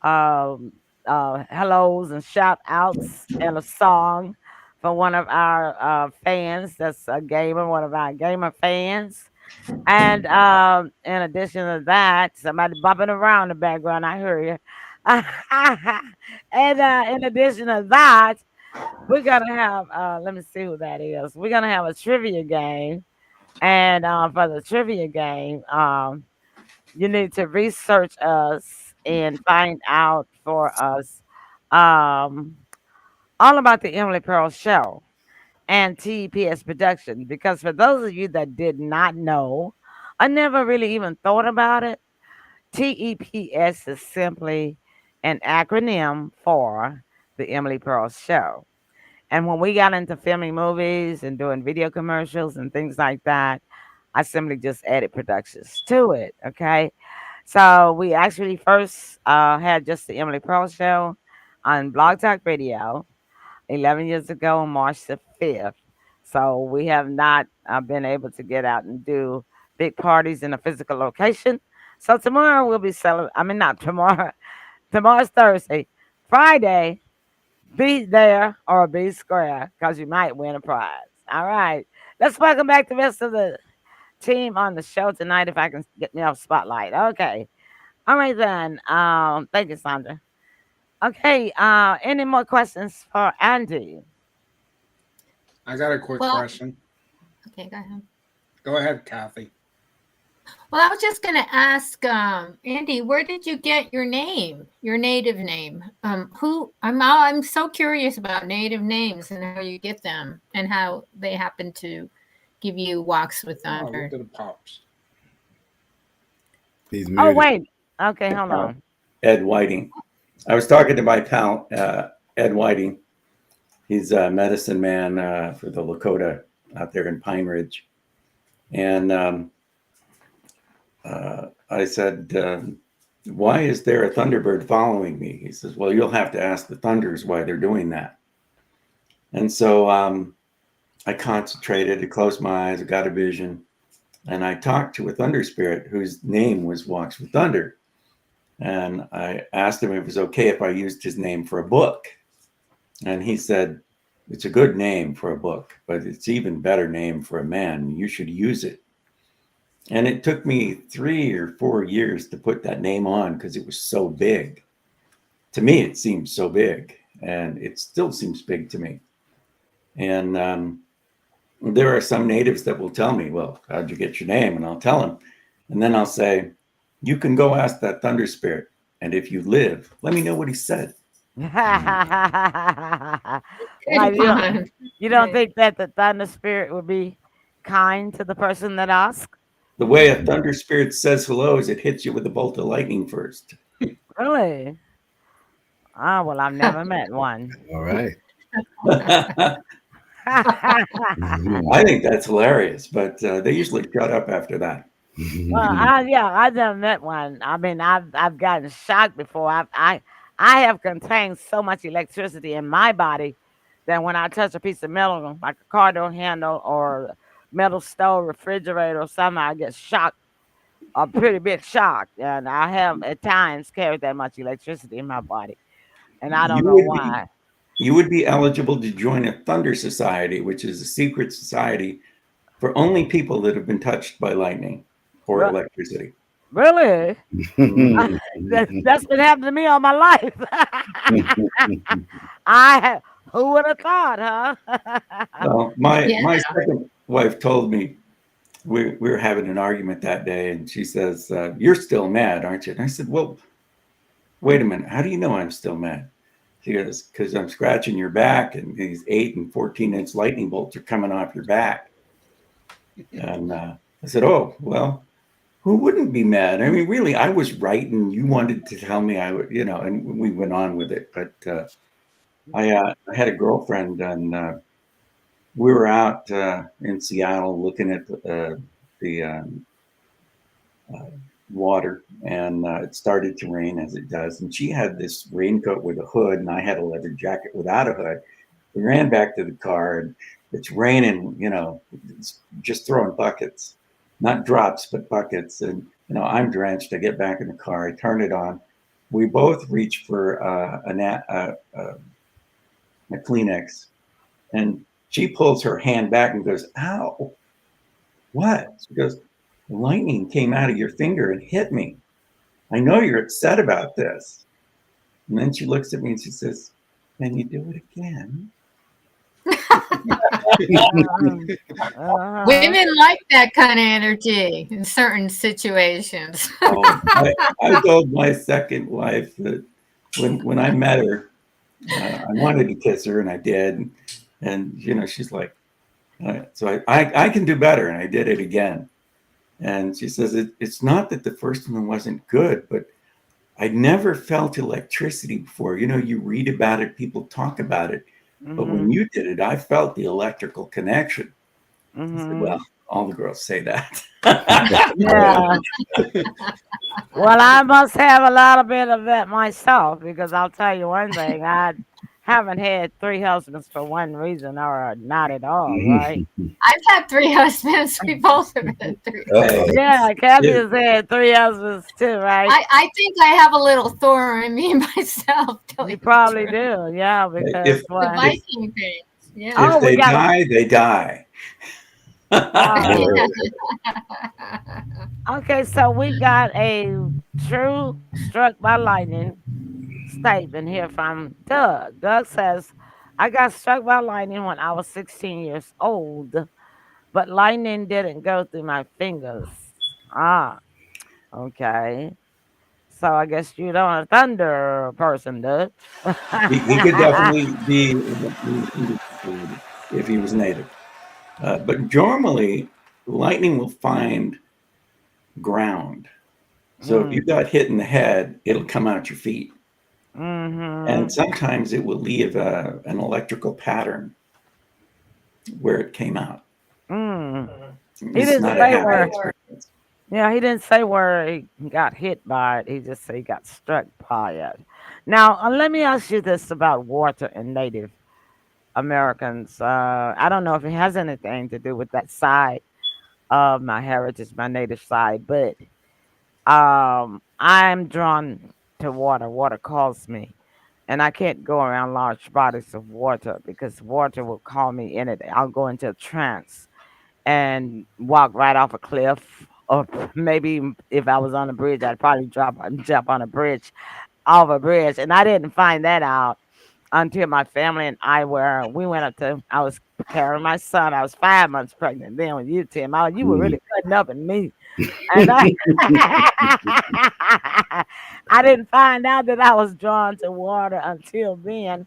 Speaker 1: um, hellos and shout outs, and a song for one of our fans that's a gamer, one of our gamer fans. And in addition to that, somebody bumping around in the background, I hear you. And in addition to that, we're gonna have let me see who that is. We're gonna have a trivia game. And for the trivia game, you need to research us and find out for us um, all about the Emily Pearl Show and TPS production. Because for those of you that did not know, I never really even thought about it. TEPS is simply an acronym for the Emily Pearl Show. And when we got into filming movies and doing video commercials and things like that, I simply just added productions to it. Okay. So we actually first had just the Emily Pearl Show on Blog Talk Radio 11 years ago on March the 5th. So we have not been able to get out and do big parties in a physical location. So tomorrow we'll be celebrating. I mean, not tomorrow. Tomorrow's Thursday. Friday, be there or be square because you might win a prize. All right. Let's welcome back the rest of the team on the show tonight if I can get me off spotlight. Okay. All right then. Thank you, Sandra. Okay. Any more questions for Andy?
Speaker 6: I got a quick
Speaker 3: Well,
Speaker 6: question.
Speaker 3: okay, go ahead.
Speaker 6: Go ahead, Kathy.
Speaker 3: Well, I was just going to ask Andy, where did you get your name, your native name? I'm so curious about native names and how you get them and how they happen to give you walks with
Speaker 6: Oh, look
Speaker 3: thunder.
Speaker 6: at the pops.
Speaker 2: He's
Speaker 1: Oh
Speaker 2: muted.
Speaker 1: wait. Okay, hold
Speaker 4: Uh,
Speaker 1: on.
Speaker 4: Ed Whiting. I was talking to my pal, Ed Whiting. He's a medicine man for the Lakota out there in Pine Ridge. And I said, why is there a Thunderbird following me? He says, well, you'll have to ask the Thunders why they're doing that. And so I concentrated, I closed my eyes, I got a vision, and I talked to a Thunder Spirit whose name was Walks with Thunder. And I asked him if it was okay if I used his name for a book. And he said, it's a good name for a book, but it's even better name for a man. You should use it. And it took me 3 or 4 years to put that name on because it was so big. To me, it seemed so big, and it still seems big to me. And there are some natives that will tell me, well, how'd you get your name? And I'll tell them. And then I'll say, you can go ask that Thunder Spirit. And if you live, let me know what he said.
Speaker 1: Why
Speaker 3: Good one.
Speaker 1: you don't think that the thunder spirit would be kind to the person that asks?
Speaker 4: The way a Thunder Spirit says hello is it hits you with a bolt of lightning first.
Speaker 1: Really? Ah, well, I've never met one.
Speaker 2: All right.
Speaker 4: I think that's hilarious, but they usually shut up after that.
Speaker 1: Well, yeah, I've never met one. I mean, I've gotten shocked before. I have contained so much electricity in my body that when I touch a piece of metal, like a car door handle or metal stove, refrigerator, or something, I get shocked, a pretty big shock. And I have at times carried that much electricity in my body, and I don't
Speaker 4: You
Speaker 1: know
Speaker 4: would be
Speaker 1: why.
Speaker 4: you would be eligible to join a Thunder Society, which is a secret society for only people that have been touched by lightning or
Speaker 1: Re-
Speaker 4: electricity.
Speaker 1: Really?
Speaker 4: Mhm.
Speaker 1: That's been happening to me all my life. Who would have thought, huh?
Speaker 4: Well,
Speaker 3: Yeah.
Speaker 4: my second wife told me we were having an argument that day, and she says, "You're still mad, aren't you?" And I said, "Well, wait a minute. How do you know I'm still mad?" She goes, "Because I'm scratching your back, and these 8 and 14-inch lightning bolts are coming off your back." And I said, "Oh, well, who wouldn't be mad? I mean, really, I was right, and you wanted to tell me I would, you know." And we went on with it, but I had a girlfriend, and we were out in Seattle looking at the water, and it started to rain as it does. And she had this raincoat with a hood, and I had a leather jacket without a hood. We ran back to the car, and it's raining, it's just throwing buckets, not drops, but buckets. And, I'm drenched. I get back in the car, I turn it on. We both reach for a Kleenex, and she pulls her hand back and goes, "Ow, what?" She goes, "Lightning came out of your finger and hit me. I know you're upset about this." And then she looks at me and she says, "Can you do it again?"
Speaker 3: Women like that kind of energy in certain situations.
Speaker 4: Oh, I told my second wife that when I met her, I wanted to kiss her, and I did. And she's like, so I can do better, and I did it again. And she says, it's not that the first one wasn't good, but I never felt electricity before. You read about it, people talk about it, but when you did it, I felt the electrical connection. I said, well, all the girls say that.
Speaker 1: Yeah. Well, I must have a little bit of that myself because I'll tell you one thing. I haven't had three husbands for one reason or not at all, right?
Speaker 3: I've had 3 husbands. We both have had 3 husbands.
Speaker 1: Yeah, Kathy has had three husbands too, right?
Speaker 3: I think I have a little Thor in me myself.
Speaker 1: You probably do, yeah, because
Speaker 4: If
Speaker 3: The
Speaker 1: well,
Speaker 3: Viking thing. Yeah.
Speaker 1: Oh,
Speaker 4: if
Speaker 1: we
Speaker 4: they
Speaker 1: got
Speaker 4: die, they die.
Speaker 1: oh, okay, so we got a true struck by lightning statement here from Doug. Doug says, I got struck by lightning when I was 16 years old, but lightning didn't go through my fingers. Ah, okay. So I guess you don't a thunder person, Doug.
Speaker 4: He could definitely be if he was native. But normally, lightning will find ground. So if you got hit in the head, it'll come out your feet. And
Speaker 1: Mm-hmm.
Speaker 4: sometimes it will leave an electrical pattern where it came out.
Speaker 1: Mm. He
Speaker 4: It's
Speaker 1: didn't
Speaker 4: not a
Speaker 1: say
Speaker 4: happy
Speaker 1: where.
Speaker 4: experience.
Speaker 1: Yeah, he didn't say where he got hit by it. He just said he got struck by it. Now, let me ask you this about water and Native Americans. I don't know if it has anything to do with that side of my heritage, my native side, but I'm drawn to water. Water calls me, and I can't go around large bodies of water because water will call me in it. I'll go into a trance and walk right off a cliff. Or maybe if I was on a bridge, I'd probably jump on a bridge, off a bridge. And I didn't find that out until my family and we went up to, I was carrying my son. I was 5 months pregnant then with you, Tim. You were really cutting up in me. And I, I didn't find out that I was drawn to water until then.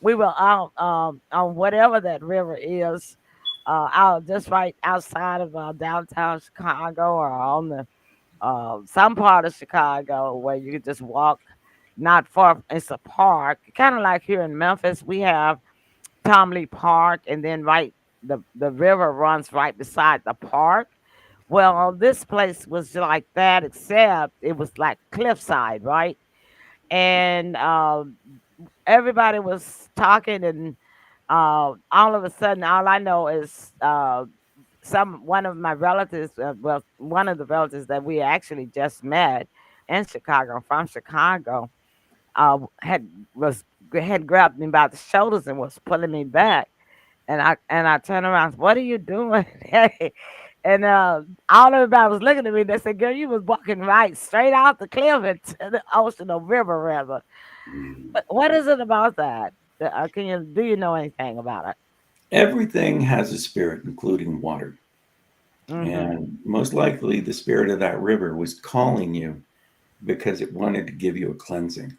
Speaker 1: We were out on whatever that river is, out just right outside of downtown Chicago or on the some part of Chicago where you could just walk not far. It's a park, kind of like here in Memphis. We have Tom Lee Park, and then the river runs right beside the park. Well, this place was like that, except it was like cliffside, right? And everybody was talking, and all of a sudden, all I know is one of my relatives, well, one of the relatives that we actually just met in Chicago, from Chicago, had grabbed me by the shoulders and was pulling me back, and I turned around. What are you doing? And all everybody was looking at me. They said, "Girl, you was walking right straight out the cliff into the ocean or river, rather." But what is it about that? Do you know anything about it?
Speaker 4: Everything has a spirit, including water.
Speaker 1: Mm-hmm.
Speaker 4: And most likely, the spirit of that river was calling you because it wanted to give you a cleansing.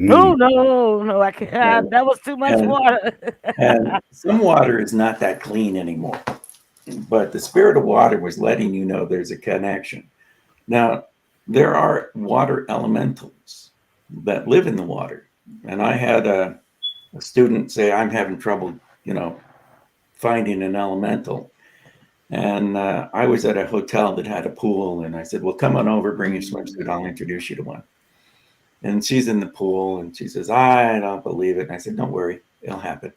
Speaker 1: Oh no, no, I can't.
Speaker 4: And,
Speaker 1: That was too much
Speaker 4: and,
Speaker 1: water.
Speaker 4: and some water is not that clean anymore. But the spirit of water was letting you know there's a connection. Now, there are water elementals that live in the water. And I had a a student say, I'm having trouble, finding an elemental. And I was at a hotel that had a pool, and I said, well, come on over, bring your swimsuit. I'll introduce you to one. And she's in the pool, and she says, I don't believe it. And I said, don't worry, it'll happen.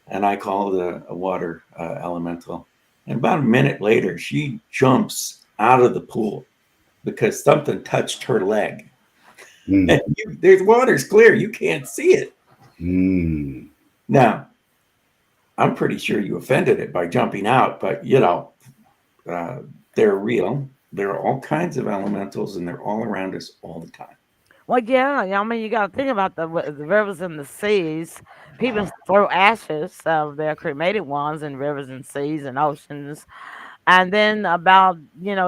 Speaker 4: And I called a water elemental. And about a minute later, she jumps out of the pool because something touched her leg.
Speaker 2: Mm.
Speaker 4: And there's water's clear. You can't see it.
Speaker 2: Mm.
Speaker 4: Now, I'm pretty sure you offended it by jumping out, but they're real. There are all kinds of elementals, and they're all around us all the time.
Speaker 1: Well, yeah. I mean, you got to think about the rivers and the seas. People throw ashes of their cremated ones in rivers and seas and oceans. And then about,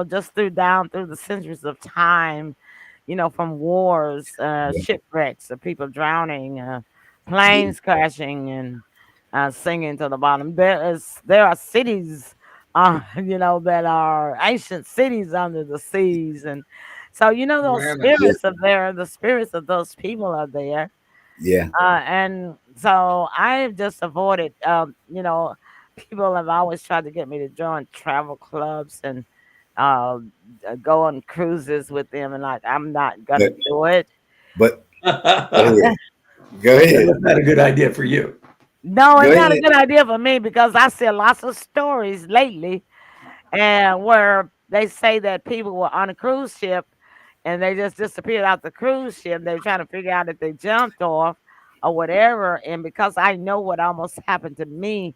Speaker 1: just down through the centuries of time, from wars,
Speaker 2: Yeah.
Speaker 1: shipwrecks, of people drowning,
Speaker 2: Yeah.
Speaker 1: planes crashing and sinking to the bottom. There are cities, that are ancient cities under the seas, and so those
Speaker 6: Atlantis.
Speaker 1: spirits are there. The spirits of those people are there,
Speaker 2: Yeah.
Speaker 1: and so I've just avoided. People have always tried to get me to join travel clubs and uh, go on cruises with them, and like I'm not gonna
Speaker 2: But
Speaker 1: do it.
Speaker 2: but go
Speaker 4: That
Speaker 2: ahead. Go ahead.
Speaker 4: was not a good idea for you.
Speaker 1: No,
Speaker 2: Go
Speaker 1: it's not a
Speaker 2: ahead.
Speaker 1: good idea for me because I see lots of stories lately, and where they say that people were on a cruise ship and they just disappeared out the cruise ship. They were trying to figure out if they jumped off or whatever. And because I know what almost happened to me,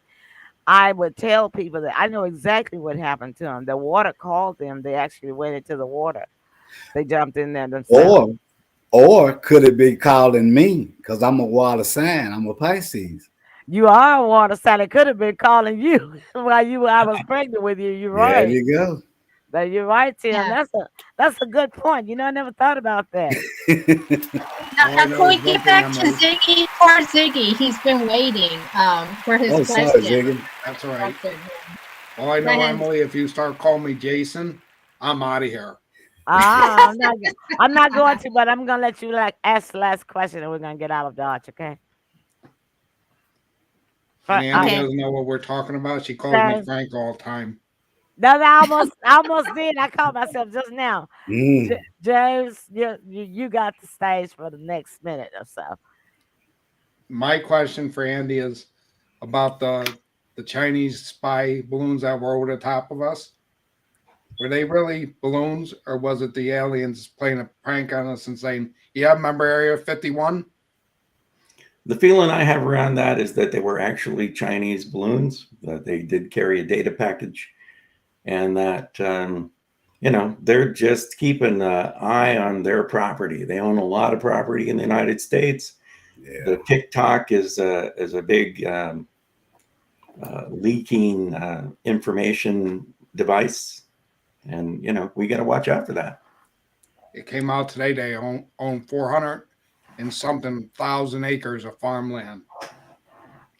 Speaker 1: I would tell people that I know exactly what happened to them. The water called them. They actually went into the water. They jumped in there themselves.
Speaker 2: Or or could it be calling me? Because I'm a water sign. I'm a Pisces.
Speaker 1: You are a water sign. It could have been calling you while I was pregnant with you. You're
Speaker 2: There
Speaker 1: right.
Speaker 2: you go.
Speaker 1: That you're right, Tim.
Speaker 3: Yeah.
Speaker 1: That's a good point. I never thought about that.
Speaker 6: All I
Speaker 3: Now,
Speaker 6: know
Speaker 3: can
Speaker 6: is
Speaker 3: we
Speaker 6: one
Speaker 3: get
Speaker 6: thing
Speaker 3: back
Speaker 6: I'm
Speaker 3: to
Speaker 6: gonna.
Speaker 3: Ziggy? Poor Ziggy. He's been waiting for his
Speaker 2: Oh, sorry,
Speaker 3: question.
Speaker 2: Ziggy.
Speaker 6: That's all right.
Speaker 3: Okay.
Speaker 6: All I
Speaker 3: Go
Speaker 6: know,
Speaker 3: ahead.
Speaker 6: Emily, if you start calling me Jason, I'm out of here.
Speaker 1: Ah, I'm not going to, but I'm gonna let you ask the last question, and we're gonna get out of Dodge, okay?
Speaker 6: And Andy
Speaker 3: Okay.
Speaker 6: doesn't know what we're talking about. She calls me
Speaker 1: Okay.
Speaker 6: Frank all the time.
Speaker 1: No, I almost did. I caught myself just now.
Speaker 2: Mm.
Speaker 1: James, you got the stage for the next minute or so.
Speaker 6: My question for Andy is about the Chinese spy balloons that were over the top of us. Were they really balloons, or was it the aliens playing a prank on us and saying, "Yeah, remember Area 51"?
Speaker 4: The feeling I have around that is that they were actually Chinese balloons, that they did carry a data package, and that, they're just keeping an eye on their property. They own a lot of property in the United States.
Speaker 2: Yeah.
Speaker 4: The TikTok is a big leaking information device, and we got to watch out for that.
Speaker 6: It came out today they own 400 and something thousand acres of farmland.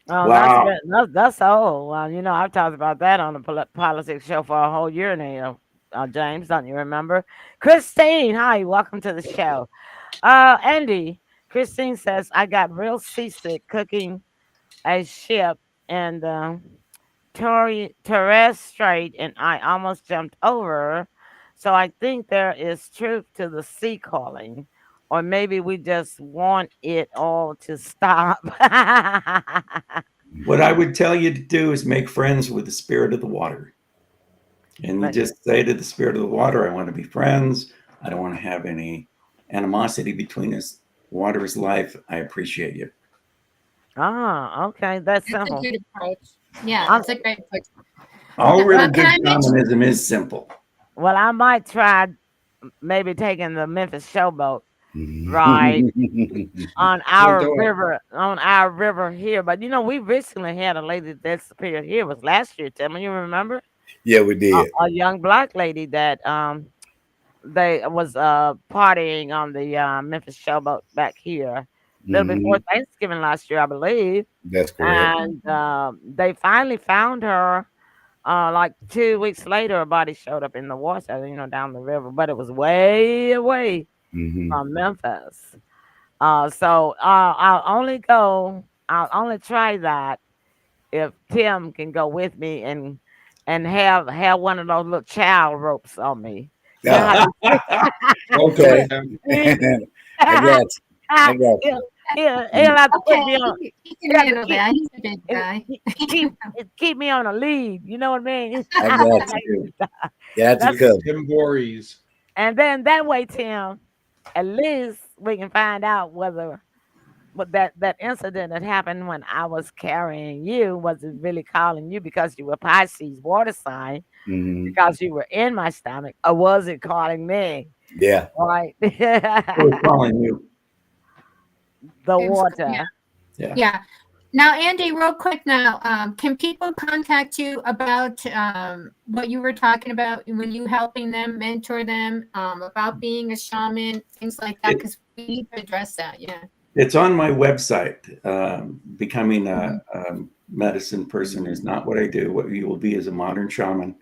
Speaker 1: Oh, that's
Speaker 4: Wow.
Speaker 1: good. That's old. Well, I've talked about that on the politics show for a whole year now. James, don't you remember? Christine, hi, welcome to the show. Andy, Christine says I got real seasick cooking a ship and Torres Strait, and I almost jumped over. So I think there is truth to the sea calling, or maybe we just want it all to stop.
Speaker 4: What I would tell you to do is make friends with the spirit of the water. And you
Speaker 1: But-
Speaker 4: just say to the spirit of the water, I want to be friends. I don't want to have any animosity between us. Water is life. I appreciate you.
Speaker 1: Okay, that's
Speaker 3: That's a
Speaker 1: simple.
Speaker 3: good approach. Yeah,
Speaker 1: I'm,
Speaker 3: that's a great approach.
Speaker 4: All really
Speaker 3: Well, can
Speaker 4: good
Speaker 3: I mention?
Speaker 4: shamanism is simple.
Speaker 1: well, I might try maybe taking the Memphis showboat ride
Speaker 2: Mm.
Speaker 1: on
Speaker 6: We'll
Speaker 1: our
Speaker 6: do it.
Speaker 1: river here. But we recently had a lady that disappeared here. It was last year, Tim. You remember?
Speaker 2: Yeah, we
Speaker 1: A,
Speaker 2: did.
Speaker 1: a young black lady that they was partying on the Memphis showboat back here a little before
Speaker 2: Hmm.
Speaker 1: Thanksgiving last year, I believe.
Speaker 2: That's correct.
Speaker 1: And they finally found her. Like 2 weeks later, her body showed up in the water, down the river, but it was way away
Speaker 2: Hmm.
Speaker 1: from Memphis. So I'll only go I'll only try that if Tim can go with me and have one of those little child ropes on me. You know how
Speaker 2: Ah,
Speaker 1: you
Speaker 6: Go for
Speaker 2: okay.
Speaker 6: it, Tim.
Speaker 2: I got you. I got
Speaker 1: he'll,
Speaker 2: you.
Speaker 1: he'll have to put
Speaker 3: Okay,
Speaker 1: me on.
Speaker 3: he can
Speaker 1: He'll have to
Speaker 3: handle that. He's a big guy.
Speaker 1: keep keep me on a lead. You know what I mean?
Speaker 2: I got you. Got you
Speaker 1: That's
Speaker 6: Mr.
Speaker 2: covered.
Speaker 6: Tim Voorhees.
Speaker 1: and then that way, Tim, at least we can find out whether what that incident that happened when I was carrying you was it really calling you because you were Pisces water sign
Speaker 2: Hmm.
Speaker 1: because you were in my stomach, or was it calling me?
Speaker 2: Yeah.
Speaker 1: Right,
Speaker 4: Who was calling you?
Speaker 1: the
Speaker 3: It's-
Speaker 1: water.
Speaker 4: Yeah.
Speaker 3: Yeah. Now, Andy, real quick now, can people contact you about what you were talking about when you helping them, mentor them, about being a shaman, things like that?
Speaker 4: It,
Speaker 3: Because we need to address that. Yeah.
Speaker 4: it's on my website. Becoming a medicine person is not what I do. What you will be is a modern shaman.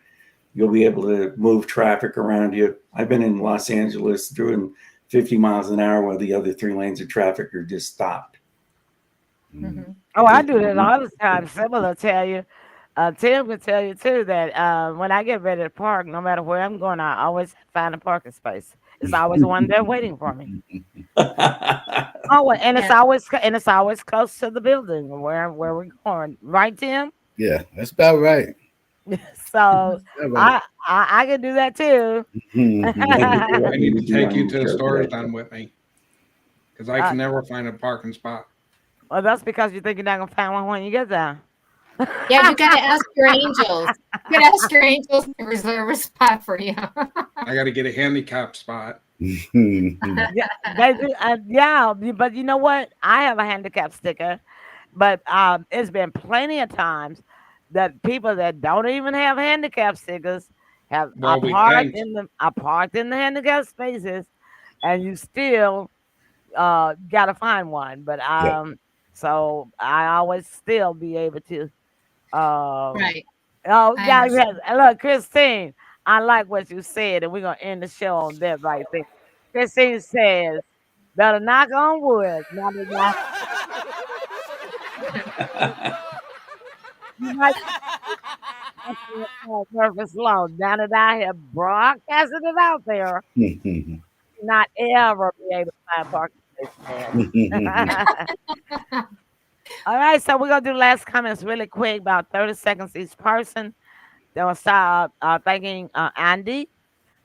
Speaker 4: You'll be able to move traffic around you. I've been in Los Angeles doing 50 miles an hour while the other 3 lanes of traffic are just stopped.
Speaker 3: Mm-hmm.
Speaker 1: Oh, I do that all the time. Similar tell you. Tim can tell you too that when I get ready to park, no matter where I'm going, I always find a parking space. It's always one there waiting for me. Oh,
Speaker 3: Yeah.
Speaker 1: and it's always close to the building where we're going, right, Tim?
Speaker 2: Yeah. That's about right.
Speaker 1: So
Speaker 2: All right.
Speaker 1: I can do that too.
Speaker 2: Mhm.
Speaker 4: Thank you for
Speaker 6: I
Speaker 4: letting
Speaker 6: need
Speaker 4: me
Speaker 6: to
Speaker 4: be
Speaker 6: take
Speaker 4: on
Speaker 6: you
Speaker 4: your
Speaker 6: to the
Speaker 4: show
Speaker 6: stores
Speaker 4: today.
Speaker 6: then with me because I
Speaker 1: uh,
Speaker 6: can never find a parking spot.
Speaker 1: well, that's because you think you're not gonna find one when you get there.
Speaker 3: Yeah, you got to ask your angels. You got to ask your angels to reserve a spot for you.
Speaker 6: I got to get a handicap spot.
Speaker 1: Yeah, they do. Yeah, but you know what? I have a handicap sticker, but it's been plenty of times that people that don't even have handicap stickers have
Speaker 6: Well, we thank.
Speaker 1: are parked in the handicap spaces, and you still gotta find one. But
Speaker 2: Yeah.
Speaker 1: so I always still be able to um.
Speaker 3: Right.
Speaker 1: Oh,
Speaker 3: I
Speaker 1: yeah, yeah.
Speaker 3: understand.
Speaker 1: Look, Christine, I like what you said, and we're gonna end the show on that right there. Christine says, "Better knock on wood." Now that you might surface law. Now that I have broadcasted it out there, not ever be able to find parking space again. All right, so we're gonna do last comments really quick, about 30 seconds each person. Then we'll start thanking Andy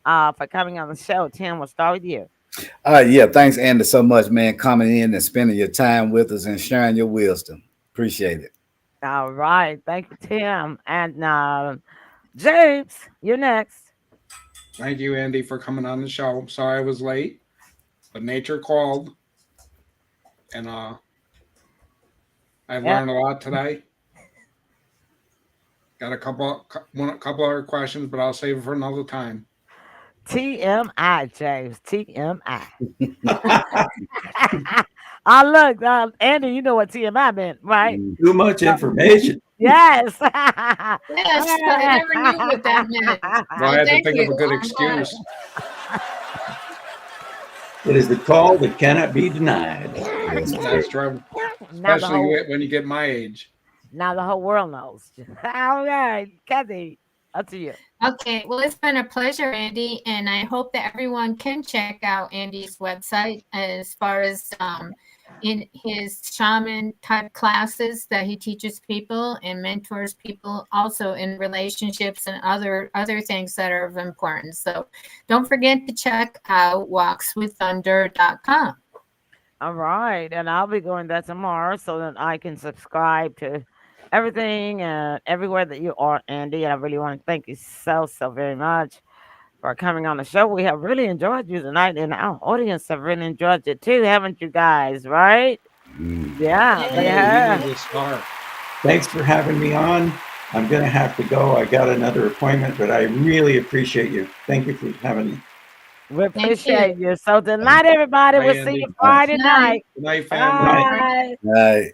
Speaker 1: for coming on the show. Tim, we'll start with you.
Speaker 2: Yeah. Thanks, Andy, so much, man, coming in and spending your time with us and sharing your wisdom. Appreciate it.
Speaker 1: All right, thank you, Tim. And James, you're next.
Speaker 6: Thank you, Andy, for coming on the show. Sorry I was late, but nature called, and I
Speaker 1: Yep.
Speaker 6: learned a lot today. Got a couple other questions, but I'll save it for another time.
Speaker 1: TMI, James. TMI. Oh, look, Andy, you know what TMI meant, right?
Speaker 2: Mm.
Speaker 4: Too much information.
Speaker 1: Yes.
Speaker 3: Yes, I never knew what that meant.
Speaker 6: Well, I
Speaker 3: So
Speaker 6: had to
Speaker 3: thank
Speaker 6: think of
Speaker 3: you.
Speaker 6: a good
Speaker 3: I'm glad.
Speaker 6: excuse.
Speaker 4: It is the call that cannot be denied.
Speaker 2: Yes,
Speaker 6: That's true,
Speaker 1: now the
Speaker 6: especially
Speaker 1: whole
Speaker 6: when you get my age.
Speaker 1: now the whole world knows. All right, Kathy, up to you.
Speaker 3: Okay, well, it's been a pleasure, Andy, and I hope that everyone can check out Andy's website as far as in his shaman type classes that he teaches people and mentors people, also in relationships and other things that are of importance. So don't forget to check out walkswiththunder.com.
Speaker 1: All right, and I'll be going there tomorrow so that I can subscribe to everything and everywhere that you are, Andy. And I really want to thank you so very much for coming on the show. We have really enjoyed you tonight, and our audience have really enjoyed you too, haven't you guys? Right?
Speaker 2: Mm.
Speaker 1: Yeah, they
Speaker 6: Hey,
Speaker 3: Yay.
Speaker 6: you
Speaker 1: have.
Speaker 6: need to start.
Speaker 4: Thanks for having me on. I'm going to have to go. I got another appointment, but I really appreciate you. Thank you for having me.
Speaker 1: We
Speaker 3: Thank you.
Speaker 1: appreciate you. So tonight, everybody,
Speaker 6: Bye,
Speaker 1: we'll see
Speaker 6: Andy.
Speaker 1: you
Speaker 2: All right.
Speaker 1: Friday
Speaker 3: Night.
Speaker 1: night.
Speaker 6: Good night,
Speaker 4: Good
Speaker 6: family.
Speaker 4: night.
Speaker 1: Bye.
Speaker 2: All right.